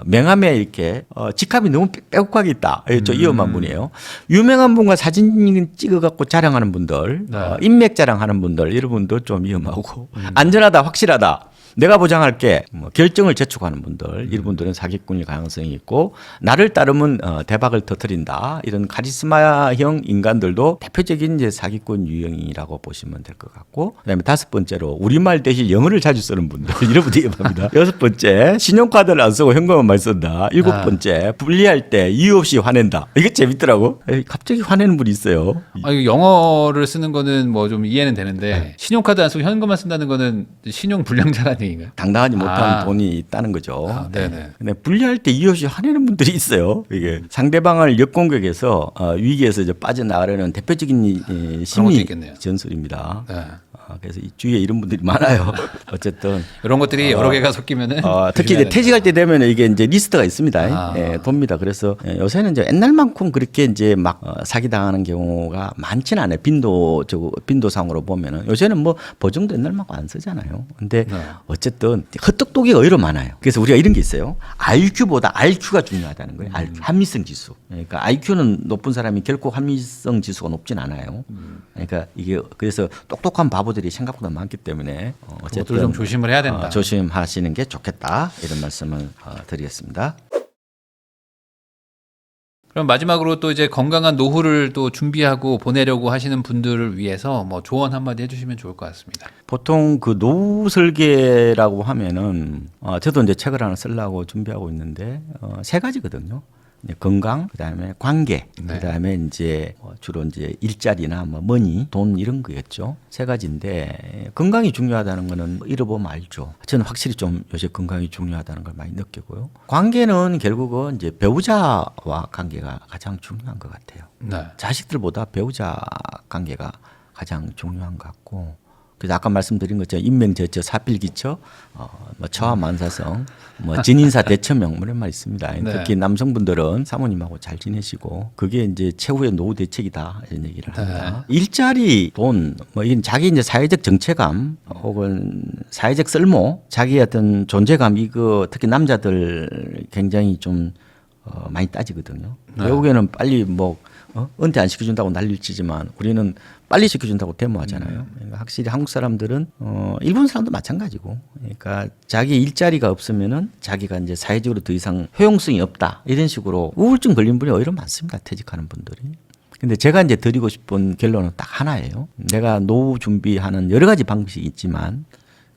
S1: 명함에 이렇게 직함이 너무 빼곡하게 있다. 저 위험한 분이에요. 유명한 분과 사진 찍어갖고 자랑하는 분들, 인맥 자랑하는 분들 이런 분도 좀 위험하고 안전하다, 확실하다. 내가 보장할게. 뭐 결정을 재촉하는 분들, 이런 분들은 사기꾼일 가능성이 있고 나를 따르면 대박을 터뜨린다. 이런 카리스마형 인간들도 대표적인 이제 사기꾼 유형이라고 보시면 될 것 같고, 그다음에 다섯 번째로 우리말 대신 영어를 자주 쓰는 분들 이런 분들이 예방합니다. 여섯 번째 신용카드를 안 쓰고 현금만 많이 쓴다. 일곱 번째 분리할 때 이유 없이 화낸다. 이게 재밌더라고. 갑자기 화내는 분이 있어요.
S2: 이거 영어를 쓰는 거는 뭐 좀 이해는 되는데 신용카드 안 쓰고 현금만 쓴다는 거는 신용 불량자라는 얘기인가요?
S1: 당당하지 못한 돈이 있다는 거죠.
S2: 네네.
S1: 근데 분리할 때 이유 없이 화내는 분들이 있어요. 이게 상대방을 역공격해서 위기에서 이제 빠져나가려는 대표적인
S2: 것도
S1: 심리
S2: 있겠네요.
S1: 전술입니다.
S2: 네.
S1: 그래서 이 주위에 이런 분들이 많아요. 어쨌든
S2: 이런 것들이 여러 개가 섞이면은
S1: 특히 이제 퇴직할 때 되면 이게 이제 리스트가 있습니다.
S2: 아.
S1: 돕니다. 그래서 요새는 이제 옛날만큼 그렇게 이제 막 사기 당하는 경우가 많지는 않아요. 빈도상으로 보면은 요새는 뭐 보증도 옛날만큼 안 쓰잖아요. 근데
S2: 네.
S1: 어쨌든 헛똑똑이가 의외로 많아요. 그래서 우리가 이런 게 있어요. IQ보다 RQ가 중요하다는 거예요. RQ, 합리성 지수. 그러니까 IQ는 높은 사람이 결코 합리성 지수가 높진 않아요. 그러니까 이게 그래서 똑똑한 바보들이 생각보다 많기 때문에 어쨌든
S2: 그것들 좀 조심을 해야 된다.
S1: 조심하시는 게 좋겠다 이런 말씀을 드리겠습니다.
S2: 그럼 마지막으로 또 이제 건강한 노후를 또 준비하고 보내려고 하시는 분들을 위해서 뭐 조언 한마디 해주시면 좋을 것 같습니다.
S1: 보통 그 노후 설계라고 하면은 저도 이제 책을 하나 쓰려고 준비하고 있는데 세 가지거든요. 이제 건강, 그다음에 관계,
S2: 네.
S1: 그다음에 이제 주로 이제 일자리나 뭐 머니, 돈 이런 거겠죠. 세 가지인데 건강이 중요하다는 거는 뭐 잃어보면 알죠. 저는 확실히 좀 요새 건강이 중요하다는 걸 많이 느끼고요. 관계는 결국은 이제 배우자와 관계가 가장 중요한 것 같아요.
S2: 네.
S1: 자식들보다 배우자 관계가 가장 중요한 것 같고. 그래서 아까 말씀드린 것처럼 인명저처, 사필기처, 뭐 처와만사성, 뭐 진인사 대처명 이런 말 있습니다.
S2: 네.
S1: 특히 남성분들은 사모님하고 잘 지내시고 그게 이제 최후의 노후 대책이다 이런 얘기를 합니다. 일자리, 돈, 뭐 이건 자기 이제 사회적 정체감 혹은 사회적 쓸모, 자기 어떤 존재감 이거 특히 남자들 굉장히 좀 많이 따지거든요.
S2: 네.
S1: 외국에는 빨리 뭐 은퇴 안 시켜준다고 난리를 치지만 우리는 빨리 시켜준다고 데모하잖아요. 그러니까 확실히 한국 사람들은 일본 사람도 마찬가지고, 그러니까 자기 일자리가 없으면은 자기가 이제 사회적으로 더 이상 효용성이 없다 이런 식으로 우울증 걸린 분이 오히려 많습니다. 퇴직하는 분들이. 근데 제가 이제 드리고 싶은 결론은 딱 하나예요. 내가 노후 준비하는 여러 가지 방식이 있지만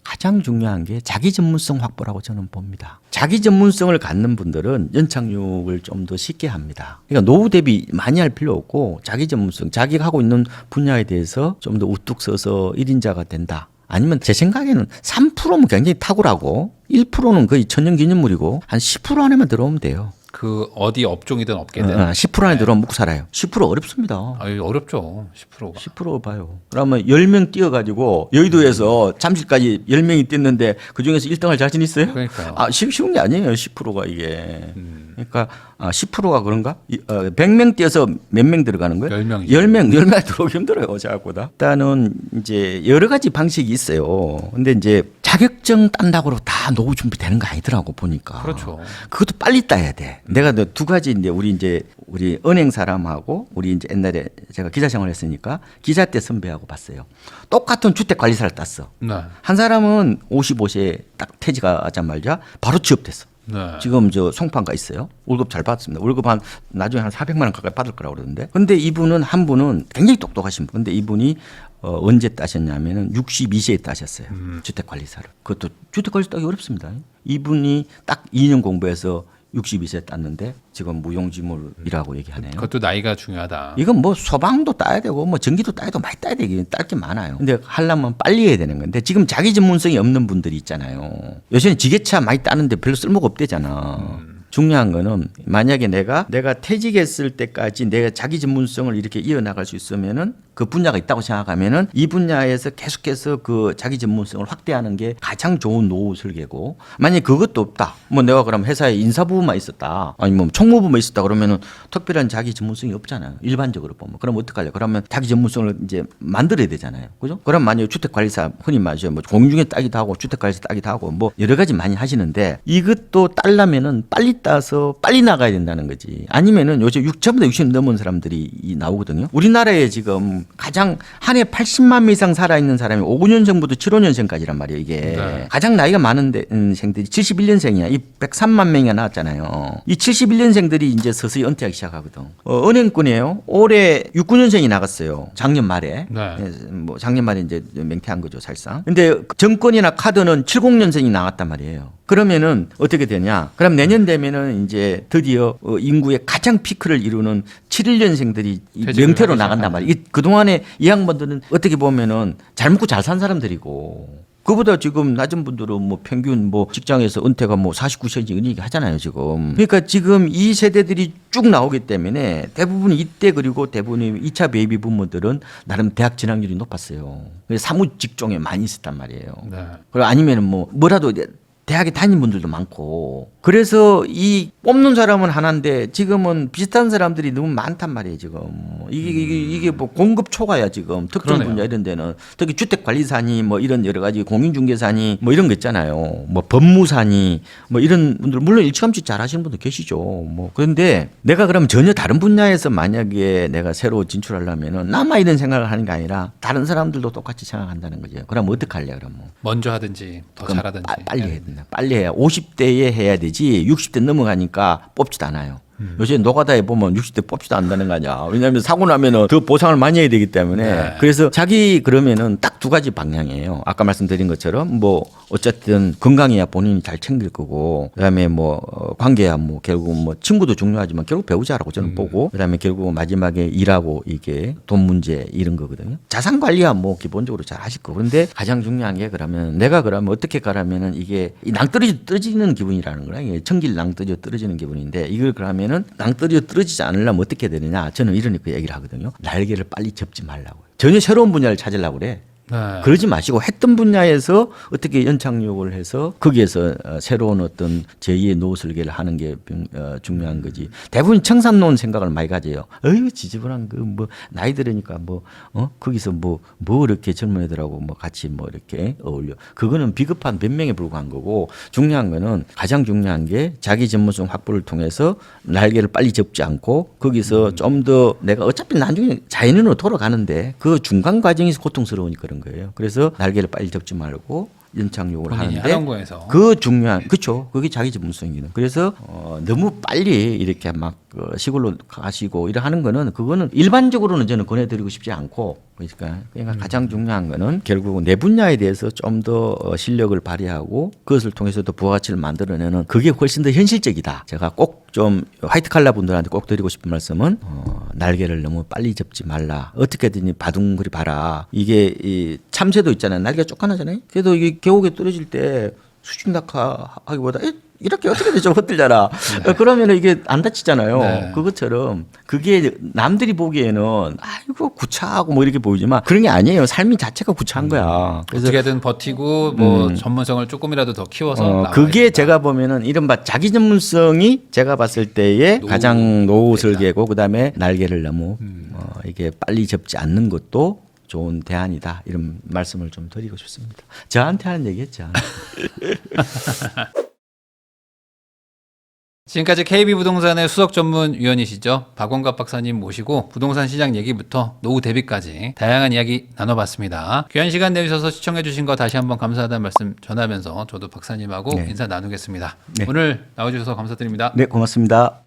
S1: 가장 중요한 게 자기 전문성 확보라고 저는 봅니다. 자기 전문성을 갖는 분들은 연착륙을 좀 더 쉽게 합니다. 그러니까 노후 대비 많이 할 필요 없고 자기 전문성, 자기가 하고 있는 분야에 대해서 좀 더 우뚝 서서 1인자가 된다. 아니면 제 생각에는 3%면 굉장히 탁월하고 1%는 거의 천년기념물이고 한 10% 안에만 들어오면 돼요.
S2: 그 어디 업종이든 업계든
S1: 10% 안에 들어오면 먹고 살아요. 10% 어렵습니다.
S2: 어렵죠. 10%가.
S1: 10% 봐요. 그러면 10명 뛰어가지고 여의도에서 잠실까지 10명이 뛰었는데 그중에서 1등할 자신 있어요?
S2: 그러니까요.
S1: 쉬운 게 아니에요. 10%가 이게. 그러니까 10%가 그런가? 100명 뛰어서 몇 명 들어가는 거예요?
S2: 10명이죠.
S1: 10명 들어오기 힘들어요. 생각보다. 일단은 이제 여러 가지 방식이 있어요. 근데 이제 자격증 딴다고 다 노후 준비되는 거 아니더라고 보니까.
S2: 그렇죠.
S1: 그것도 빨리 따야 돼. 내가 두 가지 이제 우리 은행 사람하고 우리 이제 옛날에 제가 기자 생활했으니까 기자 때 선배하고 봤어요. 똑같은 주택 관리사를 땄어.
S2: 네.
S1: 한 사람은 55세에 딱 퇴직하자마자 바로 취업됐어.
S2: 네.
S1: 지금 저 송판가 있어요. 월급 잘 받습니다. 월급 나중에 한 400만 원 가까이 받을 거라고 그러는데. 근데 한 분은 굉장히 똑똑하신 분. 근데 이분이 언제 따셨냐면은 62세에 따셨어요. 주택관리사를. 그것도 주택관리사 따기 어렵습니다. 이분이 딱 2년 공부해서 62세에 땄는데 지금 무용지물이라고 얘기하네요.
S2: 그것도 나이가 중요하다.
S1: 이건 뭐 소방도 따야 되고 뭐 전기도 따야 되고 많이 따야 되긴 딸 게 많아요. 근데 하려면 빨리 해야 되는 건데 지금 자기 전문성이 없는 분들이 있잖아요. 요새는 지게차 많이 따는데 별로 쓸모가 없대잖아. 중요한 거는 만약에 내가 퇴직했을 때까지 내가 자기 전문성을 이렇게 이어나갈 수 있으면은 그 분야가 있다고 생각하면은 이 분야에서 계속해서 그 자기 전문성을 확대하는 게 가장 좋은 노후 설계고, 만약에 그것도 없다. 뭐 내가 그럼 회사에 인사부만 있었다. 아니면 총무부만 있었다. 그러면은 특별한 자기 전문성이 없잖아요. 일반적으로 보면. 그럼 어떡하려? 그러면 자기 전문성을 이제 만들어야 되잖아요. 그죠? 그럼 만약에 주택관리사 흔히 말하죠. 뭐 공중에 따기도 하고 주택관리사 따기도 하고 뭐 여러 가지 많이 하시는데 이것도 따려면은 빨리 따서 빨리 나가야 된다는 거지. 아니면은 요즘 6천보다 60 넘은 사람들이 나오거든요. 우리나라에 지금 지금 가장 한 해 80만 명 이상 살아있는 사람이 59년생부터 75년생까지란 말이에요. 이게
S2: 네.
S1: 가장 나이가 많은 생들이 71년생이야. 이 103만 명이 나왔잖아요. 이 71년생들이 이제 서서히 은퇴하기 시작하거든. 은행권이에요. 올해 69년생이 나갔어요. 작년 말에.
S2: 네.
S1: 뭐 작년 말에 이제 맹퇴한 거죠, 사실상. 근데 정권이나 카드는 70년생이 나왔단 말이에요. 그러면은 어떻게 되냐? 그럼 내년 되면은 이제 드디어 인구의 가장 피크를 이루는 71년생들이 명퇴로 나간단 말이에요. 그동안에 이 양반들은 어떻게 보면은 잘 먹고 잘 산 사람들이고 그보다 지금 낮은 분들은 뭐 평균 뭐 직장에서 은퇴가 뭐 49세인지 이런 얘기 하잖아요, 지금. 그러니까 지금 이 세대들이 쭉 나오기 때문에 대부분 이때 그리고 대부분이 2차 베이비 부모들은 나름 대학 진학률이 높았어요. 그래서 사무 직종에 많이 있었단 말이에요.
S2: 네.
S1: 그리고 아니면은 뭐라도 대학에 다닌 분들도 많고 그래서 이 뽑는 사람은 하나인데 지금은 비슷한 사람들이 너무 많단 말이에요 지금 이게 뭐 공급 초과야 지금 특정
S2: 그러네요.
S1: 분야 이런 데는 특히 주택관리사니 뭐 이런 여러 가지 공인중개사니 뭐 이런 거 있잖아요 뭐 법무사니 뭐 이런 분들 물론 일찌감치 잘하시는 분도 계시죠 뭐 그런데 내가 그럼 전혀 다른 분야에서 만약에 내가 새로 진출하려면은 나만 이런 생각을 하는 게 아니라 다른 사람들도 똑같이 생각한다는 거죠. 그럼 어떻게 할래 그럼 뭐
S2: 먼저 하든지 더
S1: 그럼
S2: 잘하든지.
S1: 빨리 해야 된다. 빨리 해야 50대에 해야 되지 60대 넘어가니까 뽑지도 않아요. 요새 노가다에 보면 60대 뽑지도 않는다는 거 아니야. 왜냐하면 사고 나면은 더 보상을 많이 해야 되기 때문에
S2: 네.
S1: 그래서 자기 그러면은 딱 두 가지 방향이에요. 아까 말씀드린 것처럼 뭐 어쨌든 건강해야 본인이 잘 챙길 거고 그다음에 뭐 관계야 뭐 결국 뭐 친구도 중요하지만 결국 배우자라고 저는 보고 그다음에 결국 마지막에 일하고 이게 돈 문제 이런 거거든요. 자산 관리야 뭐 기본적으로 잘 하실 거. 그런데 가장 중요한 게 그러면 내가 그러면 어떻게 가라면은 이게 이 낭떠러지 떨어지는 기분이라는 거야. 이게 청길 낭떠러지 떨어지는 기분인데 이걸 그러면은 낭떠러지 떨어지지 않으려면 어떻게 되느냐? 저는 이런 얘기를 하거든요. 날개를 빨리 접지 말라고. 전혀 새로운 분야를 찾으려고 그래.
S2: 네.
S1: 그러지 마시고 했던 분야에서 어떻게 연착륙을 해서 거기에서 새로운 어떤 제2의 노후 설계를 하는 게 중요한 거지. 대부분 청산론 생각을 많이 가져요. 어휴 지저분한 그 뭐 나이 들으니까 뭐 거기서 뭐 이렇게 젊은 애들하고 뭐 같이 뭐 이렇게 어울려. 그거는 비겁한 변명에 불과한 거고 중요한 거는 가장 중요한 게 자기 전문성 확보를 통해서 날개를 빨리 접지 않고 거기서 좀 더 내가 어차피 나중에 자연인으로 돌아가는데 그 중간 과정이 고통스러우니까 그런 거예요. 그래서 날개를 빨리 접지 말고 연착륙을
S2: 본인이
S1: 하는데
S2: 하던 거에서.
S1: 그 중요한 그렇죠. 그게 자기 전문성이거든. 그래서 너무 빨리 이렇게 막 시골로 가시고 이래 하는 거는 그거는 일반적으로는 저는 권해드리고 싶지 않고 그러니까 가장 중요한 거는 결국 내 분야에 대해서 좀 더 실력을 발휘하고 그것을 통해서도 부가가치를 만들어내는 그게 훨씬 더 현실적이다. 제가 꼭 좀 화이트 칼라 분들한테 꼭 드리고 싶은 말씀은 날개를 너무 빨리 접지 말라. 어떻게든 바둥그리 봐라. 이게 이 참새도 있잖아요. 날개가 쫓겨나잖아요. 그래도 이게 계곡에 떨어질 때 수직 낙하하기보다 이렇게 어떻게 되죠? 헛들잖아. 그러면 이게 안 다치잖아요.
S2: 네.
S1: 그것처럼 그게 남들이 보기에는 아이고 구차하고 뭐 이렇게 보이지만 그런 게 아니에요. 삶이 자체가 구차한 거야. 그래서
S2: 어떻게든 버티고 뭐 전문성을 조금이라도 더 키워서 나와야
S1: 그게
S2: 된다.
S1: 제가 보면은 이른바 자기 전문성이 제가 봤을 때의 가장 노후 설계고 그다음에 날개를 너무 이게 빨리 접지 않는 것도 좋은 대안이다. 이런 말씀을 좀 드리고 싶습니다. 저한테 하는 얘기였죠.
S2: 지금까지 KB부동산의 수석 전문위원이시죠. 박원갑 박사님 모시고 부동산 시장 얘기부터 노후 대비까지 다양한 이야기 나눠봤습니다. 귀한 시간 내주셔서 시청해주신 거 다시 한번 감사하다는 말씀 전하면서 저도 박사님하고
S1: 네.
S2: 인사 나누겠습니다.
S1: 네.
S2: 오늘 나와주셔서 감사드립니다.
S1: 네, 고맙습니다.